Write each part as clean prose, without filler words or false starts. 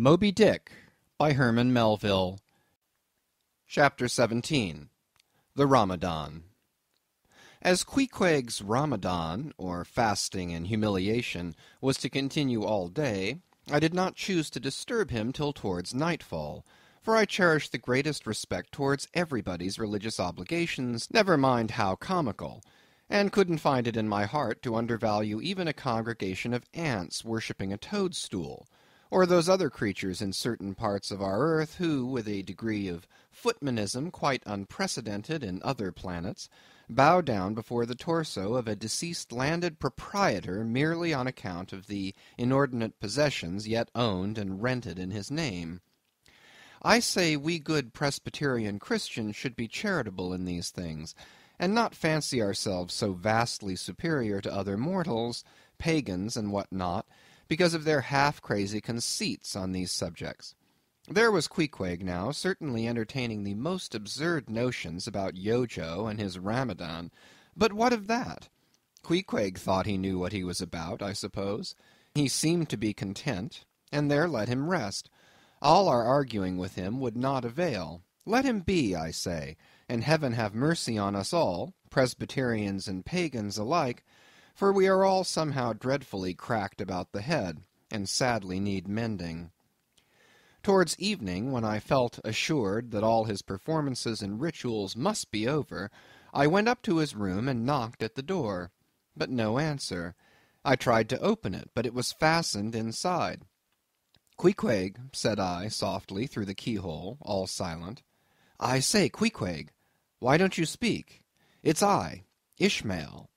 Moby Dick by Herman Melville. Chapter 17. The Ramadan. As Queequeg's Ramadan, or fasting and humiliation, was to continue all day, I did not choose to disturb him till towards nightfall, for I cherished the greatest respect towards everybody's religious obligations, never mind how comical, and couldn't find it in my heart to undervalue even a congregation of ants worshipping a toadstool, or those other creatures in certain parts of our earth who, with a degree of footmanism quite unprecedented in other planets, bow down before the torso of a deceased landed proprietor merely on account of the inordinate possessions yet owned and rented in his name. I say we good Presbyterian Christians should be charitable in these things, and not fancy ourselves so vastly superior to other mortals, pagans and what not, because of their half-crazy conceits on these subjects. There was Queequeg now, certainly entertaining the most absurd notions about Yojo and his Ramadan, but what of that? Queequeg thought he knew what he was about, I suppose. He seemed to be content, and there let him rest. All our arguing with him would not avail. Let him be, I say, and heaven have mercy on us all, Presbyterians and pagans alike, for we are all somehow dreadfully cracked about the head, and sadly need mending. Towards evening, when I felt assured that all his performances and rituals must be over, I went up to his room and knocked at the door, but no answer. I tried to open it, but it was fastened inside. "Queequeg," said I, softly, through the keyhole, all silent. "I say, Queequeg, why don't you speak? It's I, Ishmael."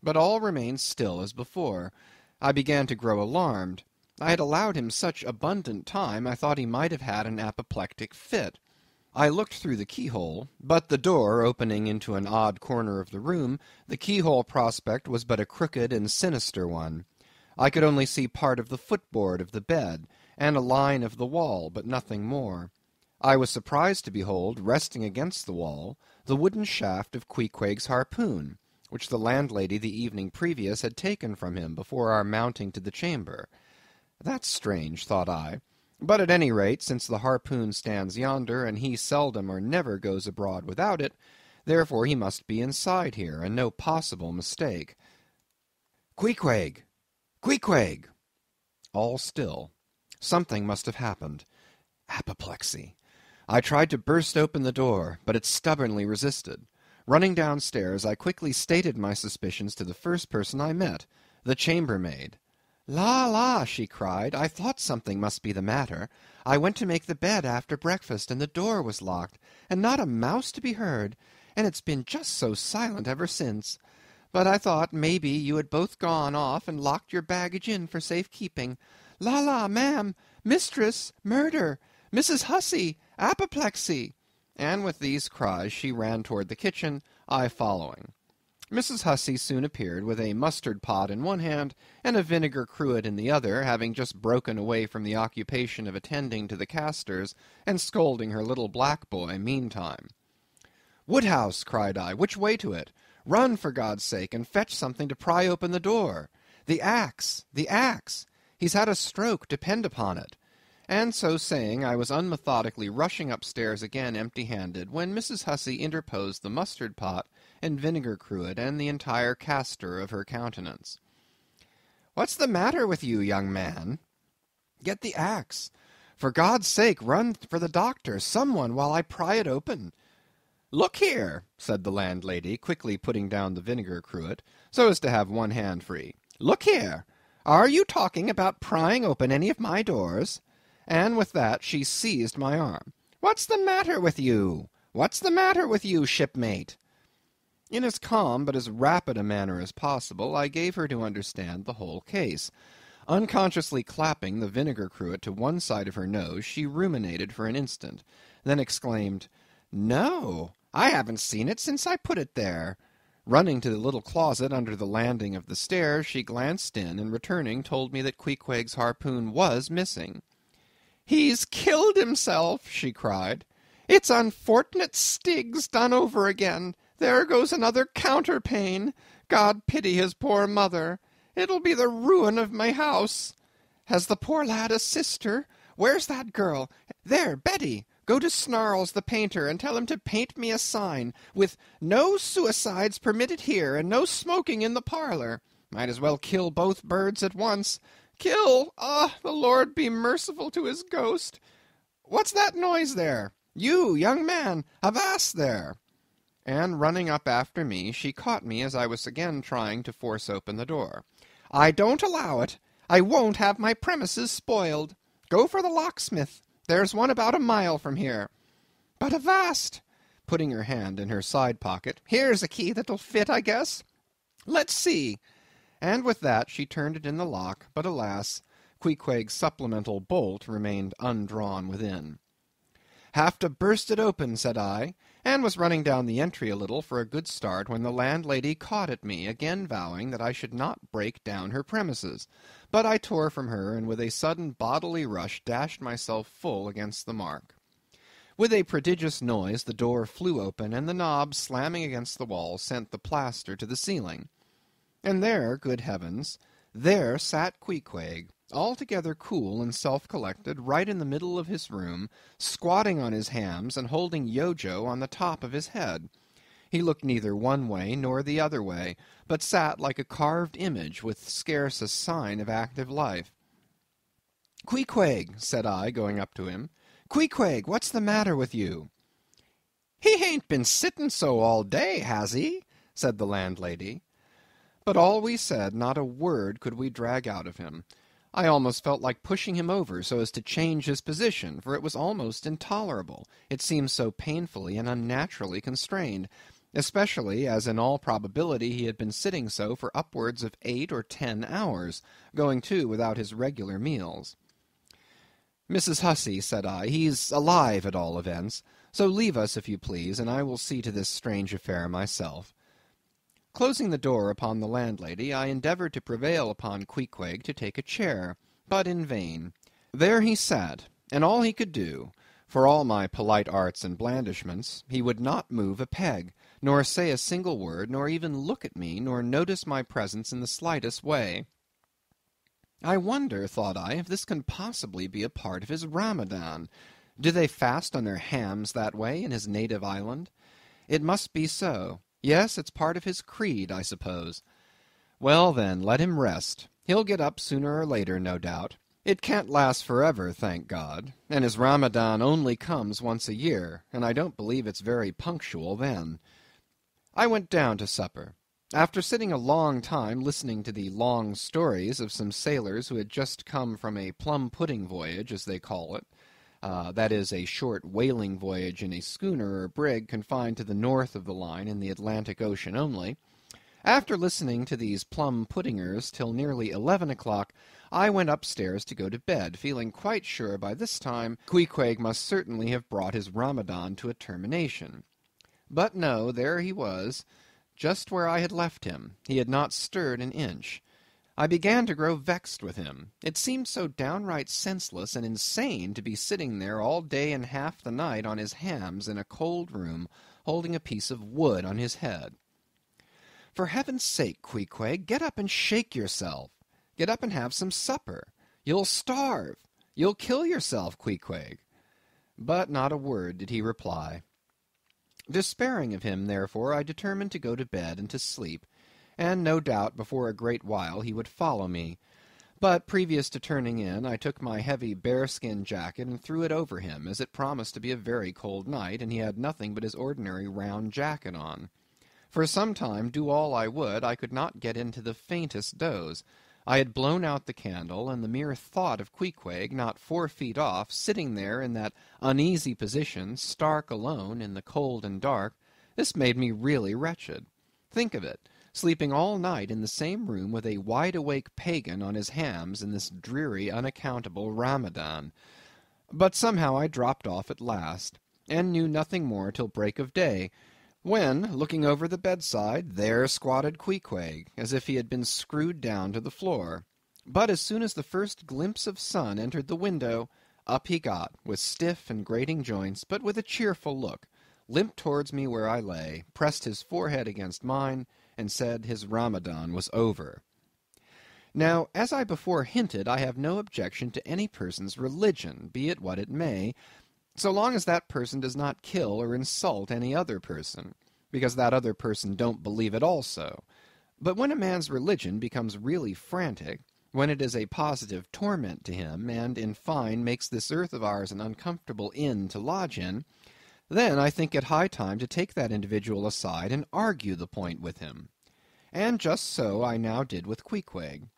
But all remained still as before. I began to grow alarmed. I had allowed him such abundant time, I thought he might have had an apoplectic fit. I looked through the keyhole, but the door opening into an odd corner of the room, the keyhole prospect was but a crooked and sinister one. I could only see part of the footboard of the bed, and a line of the wall, but nothing more. I was surprised to behold, resting against the wall, the wooden shaft of Queequeg's harpoon, which the landlady the evening previous had taken from him before our mounting to the chamber. That's strange, thought I, but at any rate, since the harpoon stands yonder, and he seldom or never goes abroad without it, therefore he must be inside here, and no possible mistake. "Queequeg! Queequeg!" All still. Something must have happened. Apoplexy. I tried to burst open the door, but it stubbornly resisted. Running downstairs, I quickly stated my suspicions to the first person I met, the chambermaid. "La, la," she cried, "I thought something must be the matter. I went to make the bed after breakfast, and the door was locked, and not a mouse to be heard, and it's been just so silent ever since. But I thought maybe you had both gone off and locked your baggage in for safe keeping. La, la, ma'am, mistress, murder, Mrs. Hussey, apoplexy." And with these cries she ran toward the kitchen, I following. Mrs. Hussey soon appeared with a mustard pot in one hand and a vinegar cruet in the other, having just broken away from the occupation of attending to the castors and scolding her little black boy meantime. "Woodhouse," cried I, "which way to it? Run, for God's sake, and fetch something to pry open the door. The axe, the axe! He's had a stroke, depend upon it." And so saying, I was unmethodically rushing upstairs again empty-handed, when Mrs. Hussey interposed the mustard pot and vinegar cruet and the entire castor of her countenance. "What's the matter with you, young man?" "Get the axe. For God's sake, run for the doctor, someone, while I pry it open." "Look here," said the landlady, quickly putting down the vinegar cruet, so as to have one hand free. "Look here. Are you talking about prying open any of my doors?" And with that she seized my arm. "What's the matter with you? What's the matter with you, shipmate?" In as calm but as rapid a manner as possible, I gave her to understand the whole case. Unconsciously clapping the vinegar cruet to one side of her nose, she ruminated for an instant, then exclaimed, "No, I haven't seen it since I put it there." Running to the little closet under the landing of the stairs, she glanced in, and returning told me that Queequeg's harpoon was missing. "He's killed himself," she cried. "It's unfortunate Stiggs done over again. There goes another counterpane. God pity his poor mother. It'll be the ruin of my house. Has the poor lad a sister? Where's that girl? There, Betty! Go to Snarls the painter and tell him to paint me a sign with 'No suicides permitted here, and no smoking in the parlor.' Might as well kill both birds at once. Kill! Ah, the Lord be merciful to his ghost! What's that noise there? You, young man, avast there!" And running up after me, she caught me as I was again trying to force open the door. "I don't allow it. I won't have my premises spoiled. Go for the locksmith. There's one about a mile from here. But avast!" putting her hand in her side pocket. "Here's a key that'll fit, I guess. Let's see." And with that she turned it in the lock, but alas, Queequeg's supplemental bolt remained undrawn within. "Have to burst it open," said I, and was running down the entry a little for a good start when the landlady caught at me, again vowing that I should not break down her premises. But I tore from her, and with a sudden bodily rush dashed myself full against the mark. With a prodigious noise the door flew open, and the knob, slamming against the wall, sent the plaster to the ceiling. And there, good heavens, there sat Queequeg, altogether cool and self-collected, right in the middle of his room, squatting on his hams and holding Yojo on the top of his head. He looked neither one way nor the other way, but sat like a carved image with scarce a sign of active life. "Queequeg," said I, going up to him, "Queequeg, what's the matter with you?" "He hain't been sitting so all day, has he?" said the landlady. But all we said, not a word could we drag out of him. I almost felt like pushing him over so as to change his position, for it was almost intolerable. It seemed so painfully and unnaturally constrained, especially as in all probability he had been sitting so for upwards of 8 or 10 hours, going too without his regular meals. "Mrs. Hussey," said I, "he's alive at all events, so leave us if you please, and I will see to this strange affair myself." Closing the door upon the landlady, I endeavoured to prevail upon Queequeg to take a chair, but in vain. There he sat, and all he could do, for all my polite arts and blandishments, he would not move a peg, nor say a single word, nor even look at me, nor notice my presence in the slightest way. I wonder, thought I, if this can possibly be a part of his Ramadan. Do they fast on their hams that way in his native island? It must be so. Yes, it's part of his creed, I suppose. Well, then, let him rest. He'll get up sooner or later, no doubt. It can't last forever, thank God, and his Ramadan only comes once a year, and I don't believe it's very punctual then. I went down to supper. After sitting a long time listening to the long stories of some sailors who had just come from a plum-pudding voyage, as they call it, that is, a short whaling voyage in a schooner or brig confined to the north of the line in the Atlantic Ocean only. After listening to these plum-puddingers till nearly 11 o'clock, I went upstairs to go to bed, feeling quite sure by this time Queequeg must certainly have brought his Ramadan to a termination. But no, there he was, just where I had left him. He had not stirred an inch. I began to grow vexed with him. It seemed so downright senseless and insane to be sitting there all day and half the night on his hams in a cold room, holding a piece of wood on his head. For heaven's sake, Queequeg, get up and shake yourself. Get up and have some supper. You'll starve. You'll kill yourself, Queequeg. But not a word did he reply. Despairing of him, therefore, I determined to go to bed and to sleep, and no doubt before a great while he would follow me. But previous to turning in, I took my heavy bearskin jacket and threw it over him, as it promised to be a very cold night, and he had nothing but his ordinary round jacket on. For some time, do all I would, I could not get into the faintest doze. I had blown out the candle, and the mere thought of Queequeg, not 4 feet off, sitting there in that uneasy position, stark alone, in the cold and dark, this made me really wretched. Think of it, sleeping all night in the same room with a wide-awake pagan on his hams in this dreary, unaccountable Ramadan. But somehow I dropped off at last, and knew nothing more till break of day, when, looking over the bedside, there squatted Queequeg, as if he had been screwed down to the floor. But as soon as the first glimpse of sun entered the window, up he got, with stiff and grating joints, but with a cheerful look, limped towards me where I lay, pressed his forehead against mine, and said his Ramadan was over. Now, as I before hinted, I have no objection to any person's religion, be it what it may, so long as that person does not kill or insult any other person, because that other person don't believe it also. But when a man's religion becomes really frantic, when it is a positive torment to him, and, in fine, makes this earth of ours an uncomfortable inn to lodge in, then I think it high time to take that individual aside and argue the point with him. And just so I now did with Queequeg.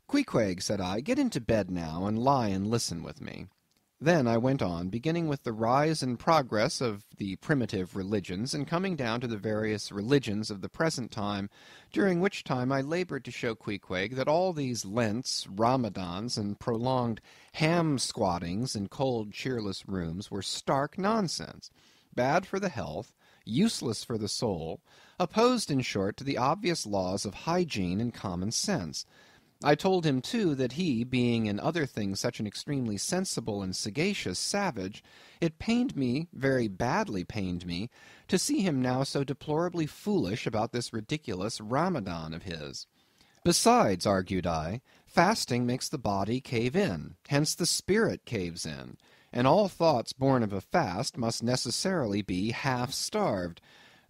"Queequeg," said I, "get into bed now, and lie and listen with me." Then I went on, beginning with the rise and progress of the primitive religions, and coming down to the various religions of the present time, during which time I laboured to show Queequeg that all these Lents, Ramadans, and prolonged ham-squattings in cold, cheerless rooms were stark nonsense, bad for the health, useless for the soul, opposed, in short, to the obvious laws of hygiene and common sense. I told him, too, that he, being in other things such an extremely sensible and sagacious savage, it pained me, very badly pained me, to see him now so deplorably foolish about this ridiculous Ramadan of his. Besides, argued I, fasting makes the body cave in, hence the spirit caves in, and all thoughts born of a fast must necessarily be half-starved.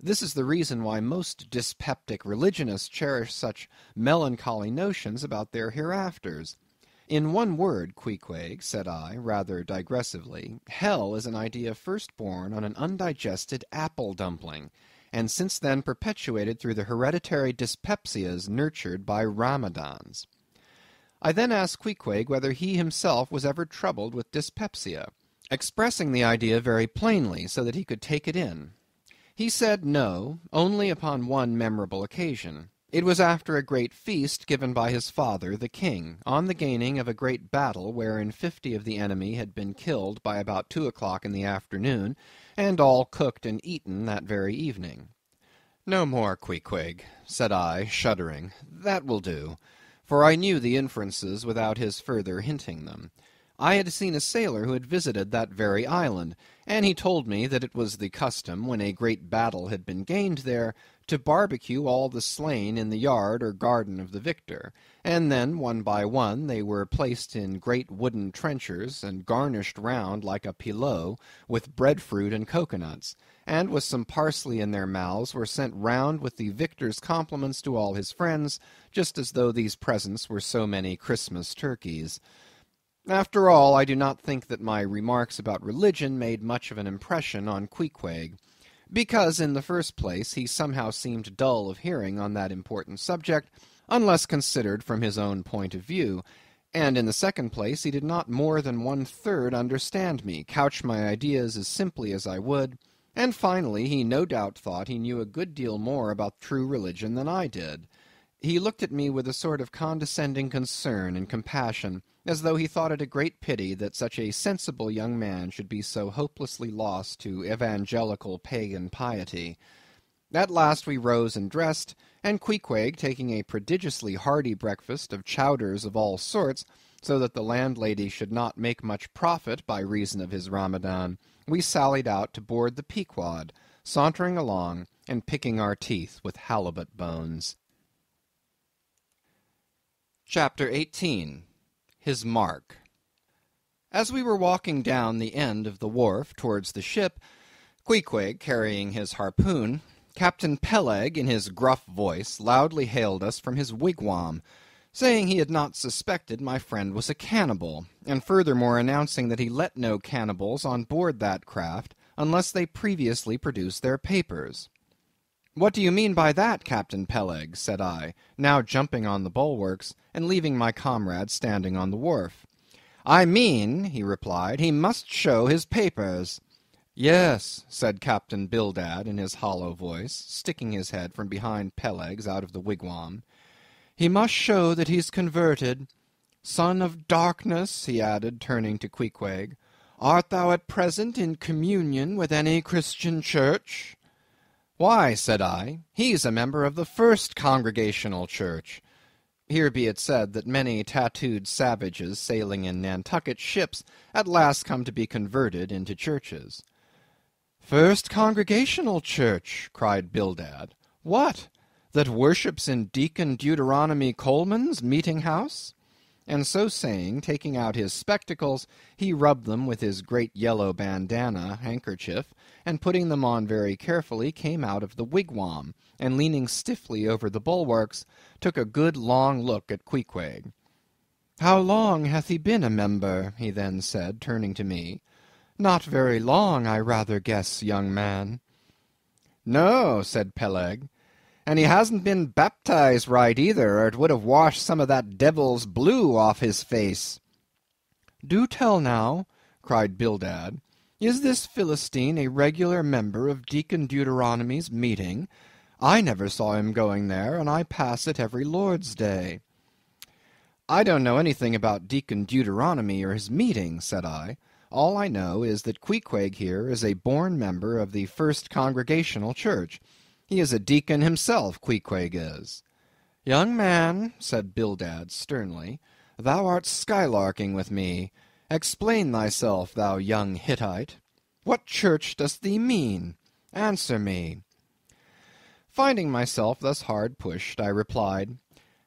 This is the reason why most dyspeptic religionists cherish such melancholy notions about their hereafters. In one word, Queequeg, said I, rather digressively, hell is an idea first born on an undigested apple-dumpling, and since then perpetuated through the hereditary dyspepsias nurtured by Ramadans. I then asked Queequeg whether he himself was ever troubled with dyspepsia, expressing the idea very plainly so that he could take it in. He said no, only upon one memorable occasion. It was after a great feast given by his father, the king, on the gaining of a great battle wherein 50 of the enemy had been killed by about 2 o'clock in the afternoon, and all cooked and eaten that very evening. "No more, Queequeg," said I, shuddering. "That will do," for I knew the inferences without his further hinting them. I had seen a sailor who had visited that very island, and he told me that it was the custom, when a great battle had been gained there, to barbecue all the slain in the yard or garden of the victor, and then, one by one, they were placed in great wooden trenchers, and garnished round like a pilau with breadfruit and cocoanuts, and with some parsley in their mouths were sent round with the victor's compliments to all his friends, just as though these presents were so many Christmas turkeys. After all, I do not think that my remarks about religion made much of an impression on Queequeg, because, in the first place, he somehow seemed dull of hearing on that important subject, unless considered from his own point of view, and in the second place, he did not more than 1/3 understand me, couch my ideas as simply as I would, and finally, he no doubt thought he knew a good deal more about true religion than I did. He looked at me with a sort of condescending concern and compassion, as though he thought it a great pity that such a sensible young man should be so hopelessly lost to evangelical pagan piety. At last we rose and dressed, and Queequeg, taking a prodigiously hearty breakfast of chowders of all sorts, so that the landlady should not make much profit by reason of his Ramadan, we sallied out to board the Pequod, sauntering along and picking our teeth with halibut bones. Chapter 18. His Mark. As we were walking down the end of the wharf towards the ship, Queequeg carrying his harpoon, Captain Peleg, in his gruff voice, loudly hailed us from his wigwam, saying he had not suspected my friend was a cannibal, and furthermore announcing that he let no cannibals on board that craft unless they previously produced their papers. "What do you mean by that, Captain Peleg?" said I, now jumping on the bulwarks, and leaving my comrade standing on the wharf. "I mean," he replied, "he must show his papers." "Yes," said Captain Bildad in his hollow voice, sticking his head from behind Peleg's out of the wigwam. "He must show that he's converted. Son of darkness," he added, turning to Queequeg, "art thou at present in communion with any Christian church?" "Why," said I, "he's a member of the First Congregational Church." Here be it said that many tattooed savages sailing in Nantucket ships at last come to be converted into churches. "First Congregational Church!" cried Bildad. "What? that worships in Deacon Deuteronomy Coleman's meeting-house?" And so saying, taking out his spectacles, he rubbed them with his great yellow bandana handkerchief, and putting them on very carefully, came out of the wigwam, and leaning stiffly over the bulwarks, took a good long look at Queequeg. "How long hath he been a member?" he then said, turning to me. "Not very long, I rather guess, young man." "No," said Peleg, "and he hasn't been baptized right either, or it would have washed some of that devil's blue off his face." "Do tell now," cried Bildad, "is this Philistine a regular member of Deacon Deuteronomy's meeting? I never saw him going there, and I pass it every Lord's Day." "I don't know anything about Deacon Deuteronomy or his meeting," said I. "All I know is that Queequeg here is a born member of the First Congregational Church. He is a deacon himself, Queequeg is." "Young man," said Bildad sternly, "thou art skylarking with me. Explain thyself, thou young Hittite. What church dost thee mean? Answer me." Finding myself thus hard pushed, I replied,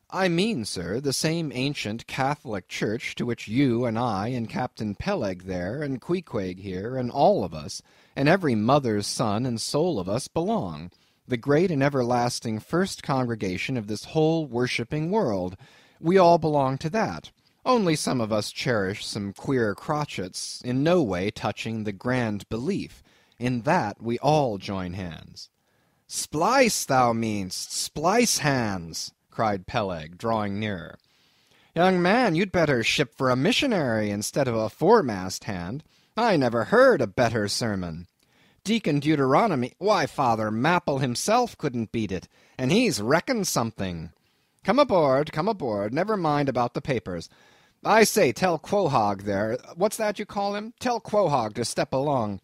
"I mean, sir, the same ancient Catholic church to which you and I and Captain Peleg there, and Queequeg here, and all of us, and every mother's son and soul of us belong. The great and everlasting first congregation of this whole worshipping world. We all belong to that. Only some of us cherish some queer crotchets, in no way touching the grand belief. In that we all join hands." "Splice, thou meanst, splice hands," cried Peleg, drawing nearer. "Young man, you'd better ship for a missionary instead of a foremast hand. I never heard a better sermon. Deacon Deuteronomy, why, Father Mapple himself couldn't beat it, and he's reckoned something. Come aboard, never mind about the papers. I say, tell Quohog there, what's that you call him? Tell Quohog to step along.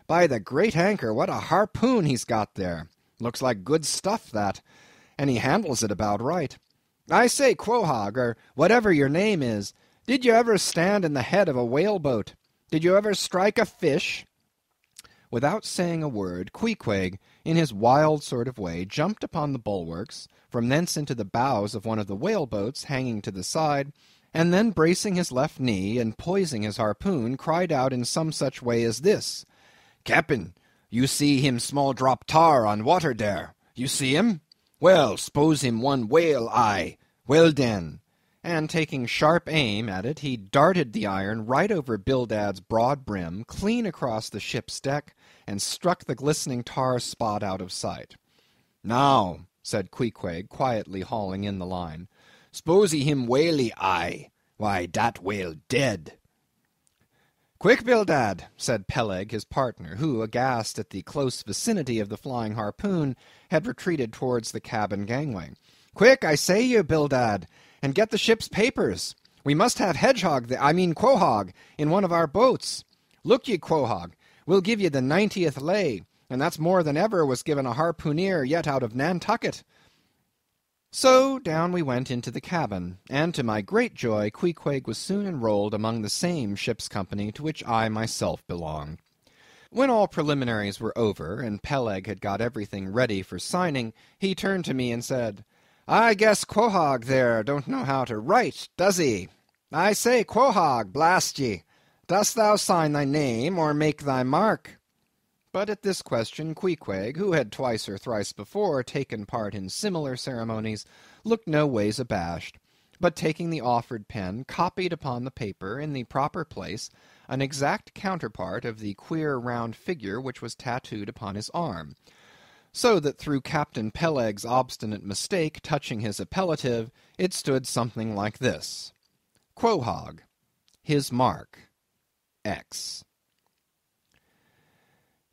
By the great anchor, what a harpoon he's got there. Looks like good stuff, that, and he handles it about right. I say, Quohog, or whatever your name is, did you ever stand in the head of a whaleboat? Did you ever strike a fish?" Without saying a word, Queequeg, in his wild sort of way, jumped upon the bulwarks, from thence into the bows of one of the whaleboats hanging to the side, and then bracing his left knee, and poising his harpoon, cried out in some such way as this: "Cap'n, you see him small drop tar on water there? You see him? Well, s'pose him one whale eye. Well den." And taking sharp aim at it, he darted the iron right over Bildad's broad brim, clean across the ship's deck, and struck the glistening tar spot out of sight. "Now," said Queequeg, quietly hauling in the line, "s'posey him whaley eye. Why, dat whale dead." "Quick, Bildad," said Peleg, his partner, who, aghast at the close vicinity of the flying harpoon, had retreated towards the cabin gangway. "Quick, I say you, Bildad, and get the ship's papers. We must have Quohog, in one of our boats. Look ye, Quohog, we'll give ye the 90th lay, and that's more than ever was given a harpooneer yet out of Nantucket." So down we went into the cabin, and to my great joy Queequeg was soon enrolled among the same ship's company to which I myself belonged. When all preliminaries were over, and Peleg had got everything ready for signing, he turned to me and said, "I guess Quohog there don't know how to write, does he? I say, Quohog, blast ye, dost thou sign thy name, or make thy mark?" But at this question Queequeg, who had twice or thrice before taken part in similar ceremonies, looked no ways abashed, but taking the offered pen, copied upon the paper, in the proper place, an exact counterpart of the queer round figure which was tattooed upon his arm, so that through Captain Peleg's obstinate mistake touching his appellative, it stood something like this: Quohog, his mark, X.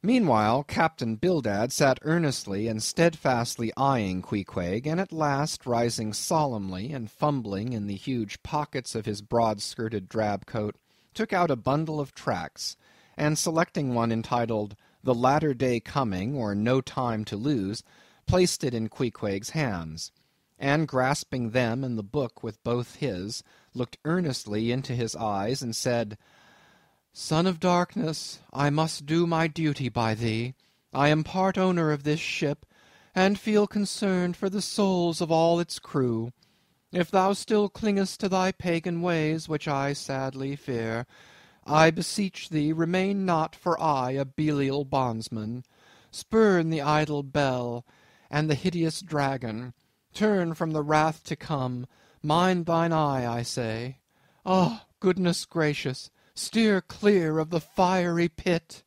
Meanwhile, Captain Bildad sat earnestly and steadfastly eyeing Queequeg, and at last, rising solemnly and fumbling in the huge pockets of his broad-skirted drab coat, took out a bundle of tracts, and selecting one entitled "The Latter Day Coming, or No Time to Lose," placed it in Queequeg's hands, and grasping them and the book with both his, looked earnestly into his eyes, and said, "Son of darkness, I must do my duty by thee. I am part owner of this ship, and feel concerned for the souls of all its crew. If thou still clingest to thy pagan ways, which I sadly fear, I beseech thee remain not for aye a Belial bondsman. Spurn the idle bell and the hideous dragon. Turn from the wrath to come. Mind thine eye, I say. Ah, goodness gracious, steer clear of the fiery pit.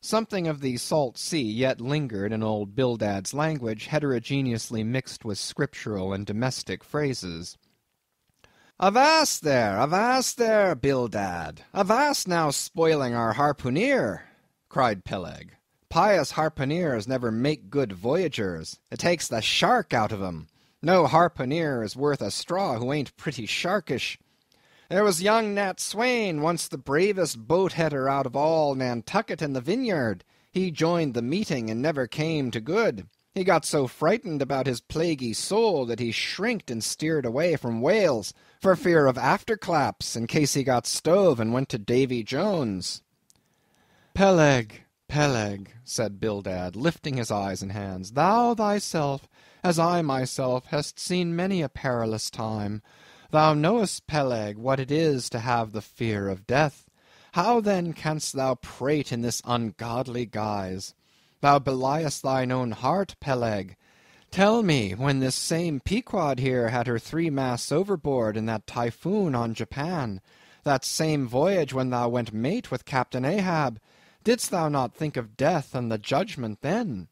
Something of the salt sea yet lingered in old Bildad's language, heterogeneously mixed with scriptural and domestic phrases. Avast there, Bildad! Avast now spoiling our harpooneer! Cried Peleg. Pious harpooneers never make good voyagers. It takes the shark out of 'em. No harpooneer is worth a straw who ain't pretty sharkish. There was young Nat Swain, once the bravest boat-header out of all Nantucket in the Vineyard. He joined the meeting and never came to good. He got so frightened about his plaguey soul that he shrinked and steered away from Wales, for fear of afterclaps, in case he got stove and went to Davy Jones. Peleg, Peleg, said Bildad, lifting his eyes and hands, thou thyself, as I myself, hast seen many a perilous time. Thou knowest, Peleg, what it is to have the fear of death. How then canst thou prate in this ungodly guise? Thou beliest thine own heart, Peleg. Tell me, when this same Pequod here had her 3 masts overboard in that typhoon on Japan, that same voyage when thou went mate with Captain Ahab, didst thou not think of death and the judgment then?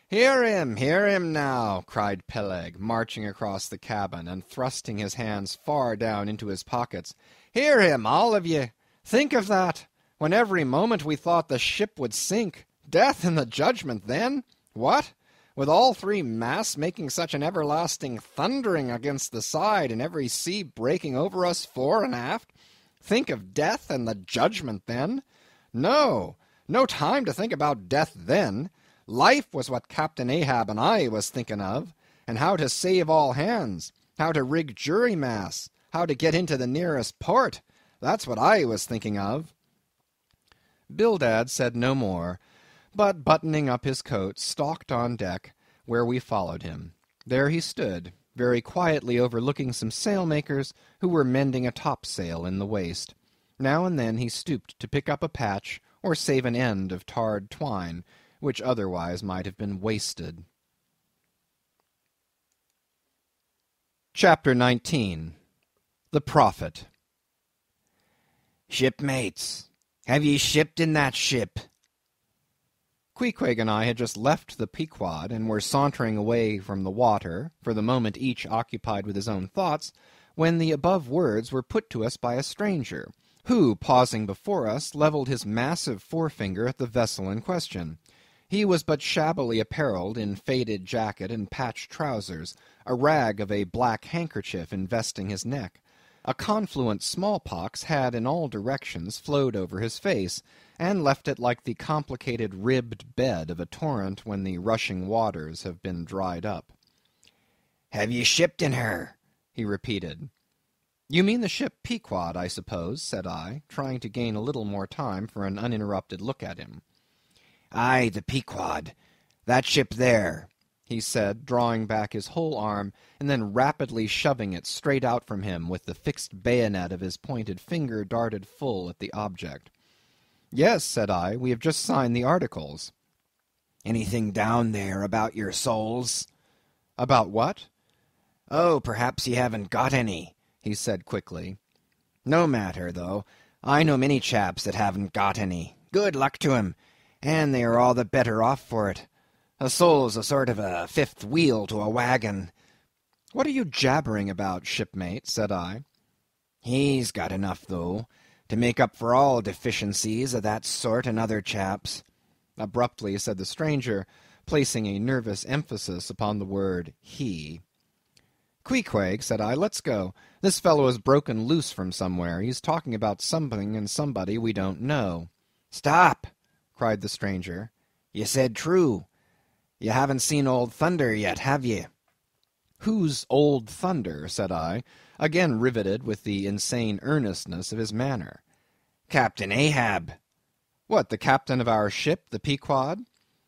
Hear him now, cried Peleg, marching across the cabin and thrusting his hands far down into his pockets. Hear him, all of ye. Think of that, when every moment we thought the ship would sink. Death and the judgment then? What? With all 3 masts making such an everlasting thundering against the side, and every sea breaking over us fore and aft? Think of death and the judgment then? No time to think about death then. Life was what Captain Ahab and I was thinking of, and how to save all hands, how to rig jury masts, how to get into the nearest port. That's what I was thinking of. Bildad said no more, but buttoning up his coat, stalked on deck, where we followed him. There he stood, very quietly overlooking some sailmakers who were mending a topsail in the waist. Now and then he stooped to pick up a patch or save an end of tarred twine, which otherwise might have been wasted. Chapter 19. The Prophet. Shipmates, have ye shipped in that ship? Queequeg and I had just left the Pequod, and were sauntering away from the water, for the moment each occupied with his own thoughts, when the above words were put to us by a stranger, who, pausing before us, levelled his massive forefinger at the vessel in question. He was but shabbily apparelled in faded jacket and patched trousers, a rag of a black handkerchief investing his neck. A confluent smallpox had in all directions flowed over his face, and left it like the complicated ribbed bed of a torrent when the rushing waters have been dried up. "Have ye shipped in her?" he repeated. "You mean the ship Pequod, I suppose," said I, trying to gain a little more time for an uninterrupted look at him. "Aye, the Pequod. That ship there," he said, drawing back his whole arm, and then rapidly shoving it straight out from him with the fixed bayonet of his pointed finger darted full at the object. "Yes," said I, "we have just signed the articles." "Anything down there about your souls?" "About what?" "Oh, perhaps ye haven't got any," he said quickly. "No matter, though. I know many chaps that haven't got any. Good luck to 'em, and they are all the better off for it. A soul's a sort of a fifth wheel to a wagon." "What are you jabbering about, shipmate?" said I. "He's got enough, though, to make up for all deficiencies of that sort and other chaps," abruptly said the stranger, placing a nervous emphasis upon the word he. "Queequeg," said I, "let's go. This fellow has broken loose from somewhere. He's talking about something and somebody we don't know." "Stop!" cried the stranger. "You said true. You haven't seen Old Thunder yet, have ye?" "Who's Old Thunder?" said I, again riveted with the insane earnestness of his manner. "Captain Ahab." "What, the captain of our ship, the Pequod?"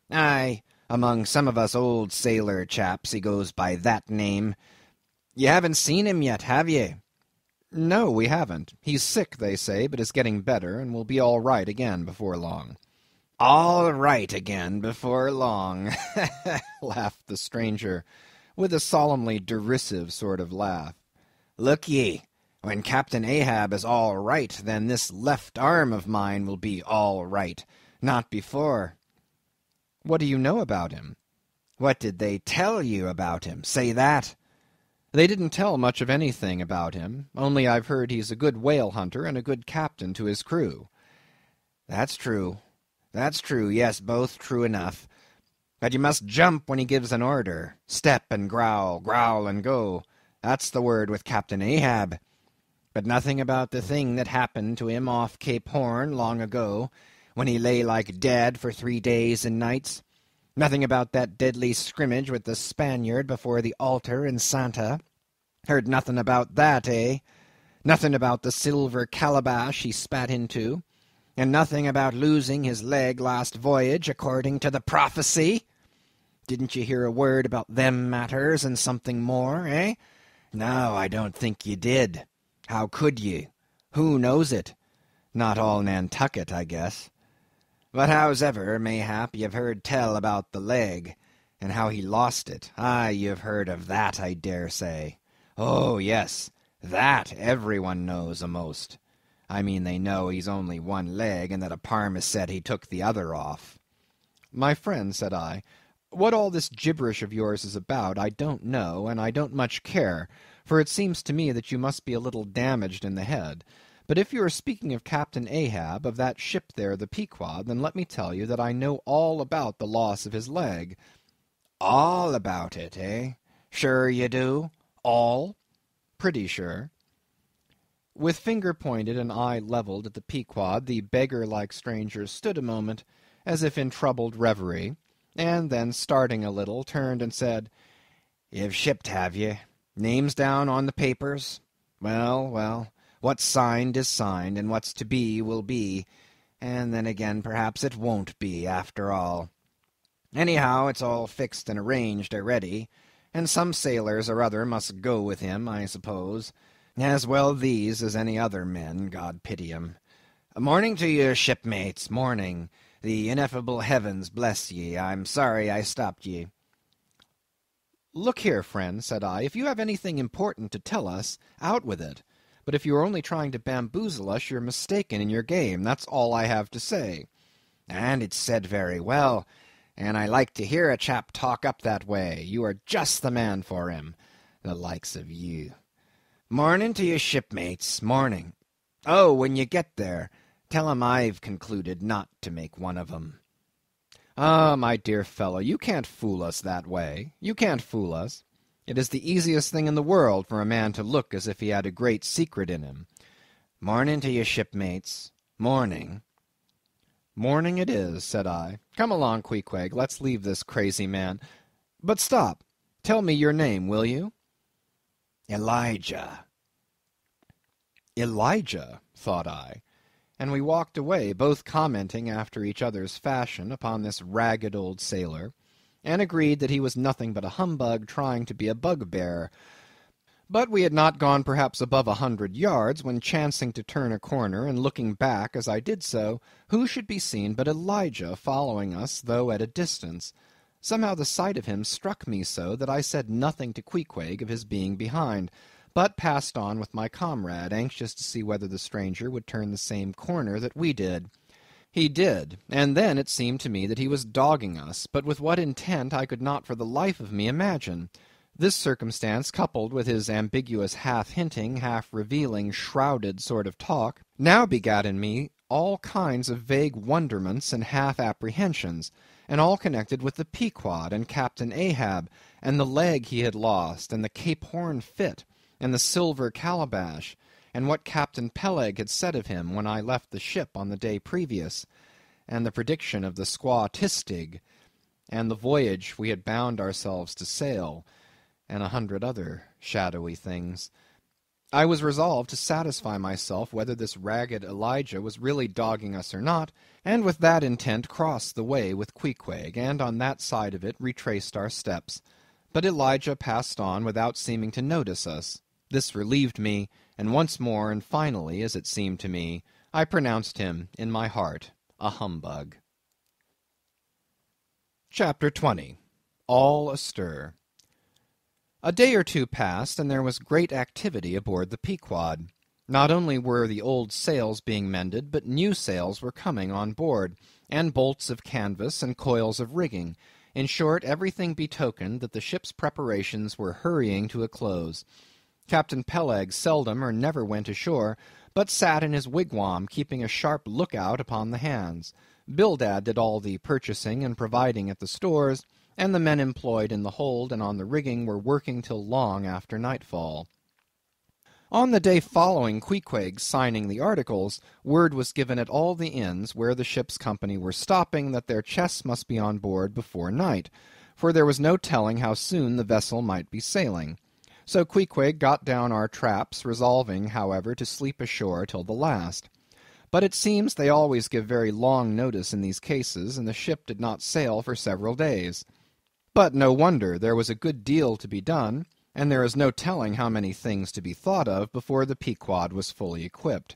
"Aye, Among some of us old sailor chaps he goes by that name. You haven't seen him yet, have ye? No, we haven't. He's sick, they say, but is getting better, and will be all right again before long. All right again before long, laughed the stranger, with a solemnly derisive sort of laugh. Look ye, when Captain Ahab is all right, then this left arm of mine will be all right, not before. What do you know about him? What did they tell you about him? Say that. They didn't tell much of anything about him, only I've heard he's a good whale hunter and a good captain to his crew. That's true. That's true, yes, both true enough. But you must jump when he gives an order. Step and growl, growl and go. That's the word with Captain Ahab. But nothing about the thing that happened to him off Cape Horn long ago, when he lay like dead for 3 days and nights. Nothing about that deadly scrimmage with the Spaniard before the altar in Santa. Heard nothing about that, eh? Nothing about the silver calabash he spat into, and nothing about losing his leg last voyage according to the prophecy? Didn't you hear a word about them matters and something more, eh? No, I don't think you did. How could ye? Who knows it? Not all Nantucket, I guess. But howsever, mayhap you've heard tell about the leg, and how he lost it. Aye, you've heard of that, I dare say. Oh, yes, that everyone knows a'most. I mean, they know he's only one leg, and that a parmaset he took the other off. My friend, said I, what all this gibberish of yours is about, I don't know, and I don't much care, for it seems to me that you must be a little damaged in the head. But if you are speaking of Captain Ahab, of that ship there, the Pequod, then let me tell you that I know all about the loss of his leg. All about it, eh? Sure you do? All? Pretty sure. With finger pointed and eye levelled at the Pequod, the beggar-like stranger stood a moment, as if in troubled reverie, and then, starting a little, turned and said, You've shipped, have ye? Names down on the papers? Well, well, what's signed is signed, and what's to be will be, and then again perhaps it won't be, after all. Anyhow, it's all fixed and arranged already, and some sailors or other must go with him, I suppose. As well these as any other men, God pity 'em. Morning to you, shipmates, morning. The ineffable heavens bless ye. I'm sorry I stopped ye. Look here, friend, said I, if you have anything important to tell us, out with it. But if you are only trying to bamboozle us, you're mistaken in your game. That's all I have to say. And it's said very well, and I like to hear a chap talk up that way. You are just the man for him, the likes of you. Morning to you, shipmates, morning. Oh, when you get there, tell 'em I've concluded not to make one of 'em. Ah, my dear fellow, you can't fool us that way. You can't fool us. It is the easiest thing in the world for a man to look as if he had a great secret in him. Morning to you, shipmates. Morning. Morning it is, said I. Come along, Queequeg, let's leave this crazy man. But stop. Tell me your name, will you? Elijah. Elijah, thought I, and we walked away, both commenting after each other's fashion upon this ragged old sailor, and agreed that he was nothing but a humbug trying to be a bugbear. But we had not gone perhaps above 100 yards, when chancing to turn a corner, and looking back as I did so, who should be seen but Elijah following us, though at a distance. Somehow the sight of him struck me so that I said nothing to Queequeg of his being behind, but passed on with my comrade, anxious to see whether the stranger would turn the same corner that we did. He did, and then it seemed to me that he was dogging us, but with what intent I could not for the life of me imagine. This circumstance, coupled with his ambiguous half-hinting, half-revealing, shrouded sort of talk, now begat in me all kinds of vague wonderments and half-apprehensions, and all connected with the Pequod and Captain Ahab, and the leg he had lost, and the Cape Horn fit, and the silver calabash, and what Captain Peleg had said of him when I left the ship on the day previous, and the prediction of the squaw Tistig, and the voyage we had bound ourselves to sail, and 100 other shadowy things. I was resolved to satisfy myself whether this ragged Elijah was really dogging us or not, and with that intent crossed the way with Queequeg, and on that side of it retraced our steps. But Elijah passed on without seeming to notice us. This relieved me, and once more and finally, as it seemed to me, I pronounced him, in my heart, a humbug. Chapter 20. All astir. A day or two passed, and there was great activity aboard the Pequod. Not only were the old sails being mended, but new sails were coming on board, and bolts of canvas and coils of rigging. In short, everything betokened that the ship's preparations were hurrying to a close. Captain Peleg seldom or never went ashore, but sat in his wigwam, keeping a sharp lookout upon the hands. Bildad did all the purchasing and providing at the stores, and the men employed in the hold and on the rigging were working till long after nightfall. On the day following Queequeg's signing the articles, word was given at all the inns where the ship's company were stopping that their chests must be on board before night, for there was no telling how soon the vessel might be sailing. So Queequeg got down our traps, resolving, however, to sleep ashore till the last. But it seems they always give very long notice in these cases, and the ship did not sail for several days. But no wonder, there was a good deal to be done, and there is no telling how many things to be thought of before the Pequod was fully equipped.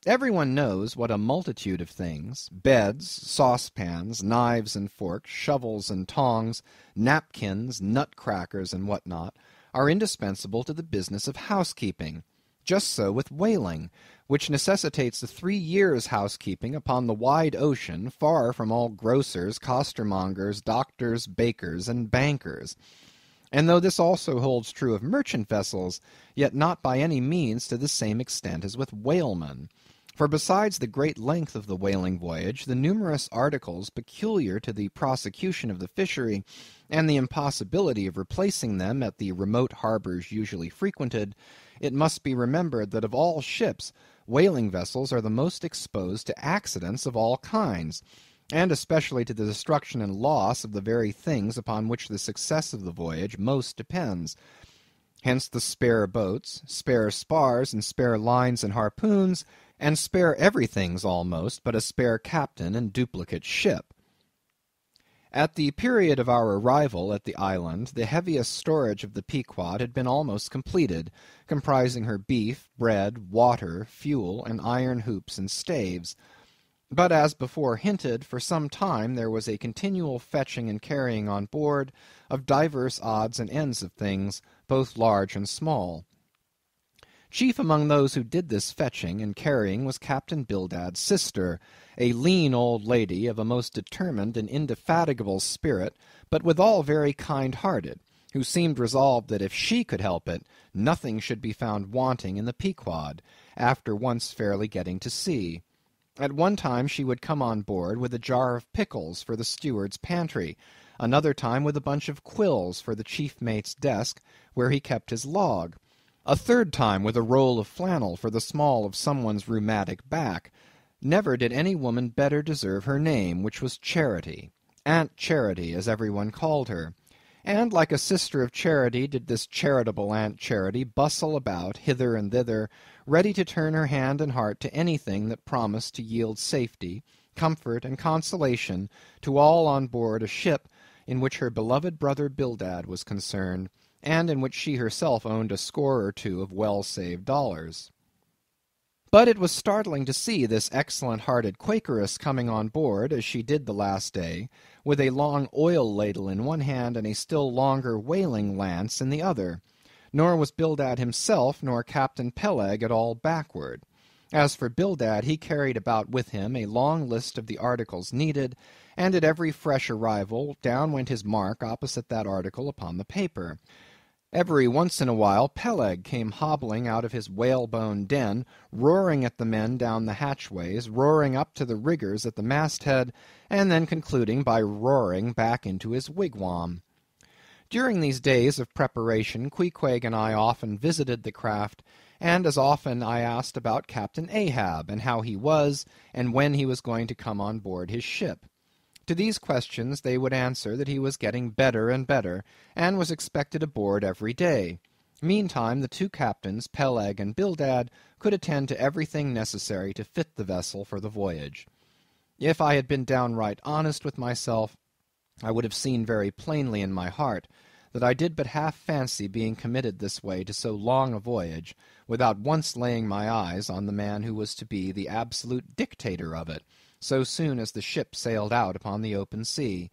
Everyone knows what a multitude of things, beds, saucepans, knives and forks, shovels and tongs, napkins, nutcrackers, and what not, are indispensable to the business of housekeeping. Just so with whaling, which necessitates a 3 years' housekeeping upon the wide ocean, far from all grocers, costermongers, doctors, bakers, and bankers. And though this also holds true of merchant vessels, yet not by any means to the same extent as with whalemen. For besides the great length of the whaling voyage, the numerous articles peculiar to the prosecution of the fishery, and the impossibility of replacing them at the remote harbors usually frequented, it must be remembered that of all ships, whaling vessels are the most exposed to accidents of all kinds, and especially to the destruction and loss of the very things upon which the success of the voyage most depends. Hence the spare boats, spare spars, and spare lines and harpoons, and spare everythings almost but a spare captain and duplicate ship. At the period of our arrival at the island, the heaviest storage of the Pequod had been almost completed, comprising her beef, bread, water, fuel, and iron hoops and staves. But as before hinted, for some time there was a continual fetching and carrying on board of divers odds and ends of things, both large and small. Chief among those who did this fetching and carrying was Captain Bildad's sister, a lean old lady of a most determined and indefatigable spirit, but withal very kind-hearted, who seemed resolved that if she could help it, nothing should be found wanting in the Pequod, after once fairly getting to sea. At one time she would come on board with a jar of pickles for the steward's pantry, another time with a bunch of quills for the chief mate's desk, where he kept his log, a third time with a roll of flannel for the small of someone's rheumatic back. Never did any woman better deserve her name, which was Charity, Aunt Charity, as everyone called her. And like a sister of charity did this charitable Aunt Charity bustle about hither and thither, ready to turn her hand and heart to anything that promised to yield safety, comfort, and consolation to all on board a ship in which her beloved brother Bildad was concerned, and in which she herself owned a score or two of well-saved dollars. But it was startling to see this excellent-hearted Quakeress coming on board, as she did the last day, with a long oil ladle in one hand and a still longer whaling lance in the other. Nor was Bildad himself nor Captain Peleg at all backward. As for Bildad, he carried about with him a long list of the articles needed, and at every fresh arrival down went his mark opposite that article upon the paper. Every once in a while Peleg came hobbling out of his whalebone den, roaring at the men down the hatchways, roaring up to the riggers at the masthead, and then concluding by roaring back into his wigwam. During these days of preparation Queequeg and I often visited the craft, and as often I asked about Captain Ahab, and how he was, and when he was going to come on board his ship. To these questions they would answer that he was getting better and better, and was expected aboard every day. Meantime the two captains, Peleg and Bildad, could attend to everything necessary to fit the vessel for the voyage. If I had been downright honest with myself, I would have seen very plainly in my heart that I did but half fancy being committed this way to so long a voyage, without once laying my eyes on the man who was to be the absolute dictator of it, so soon as the ship sailed out upon the open sea.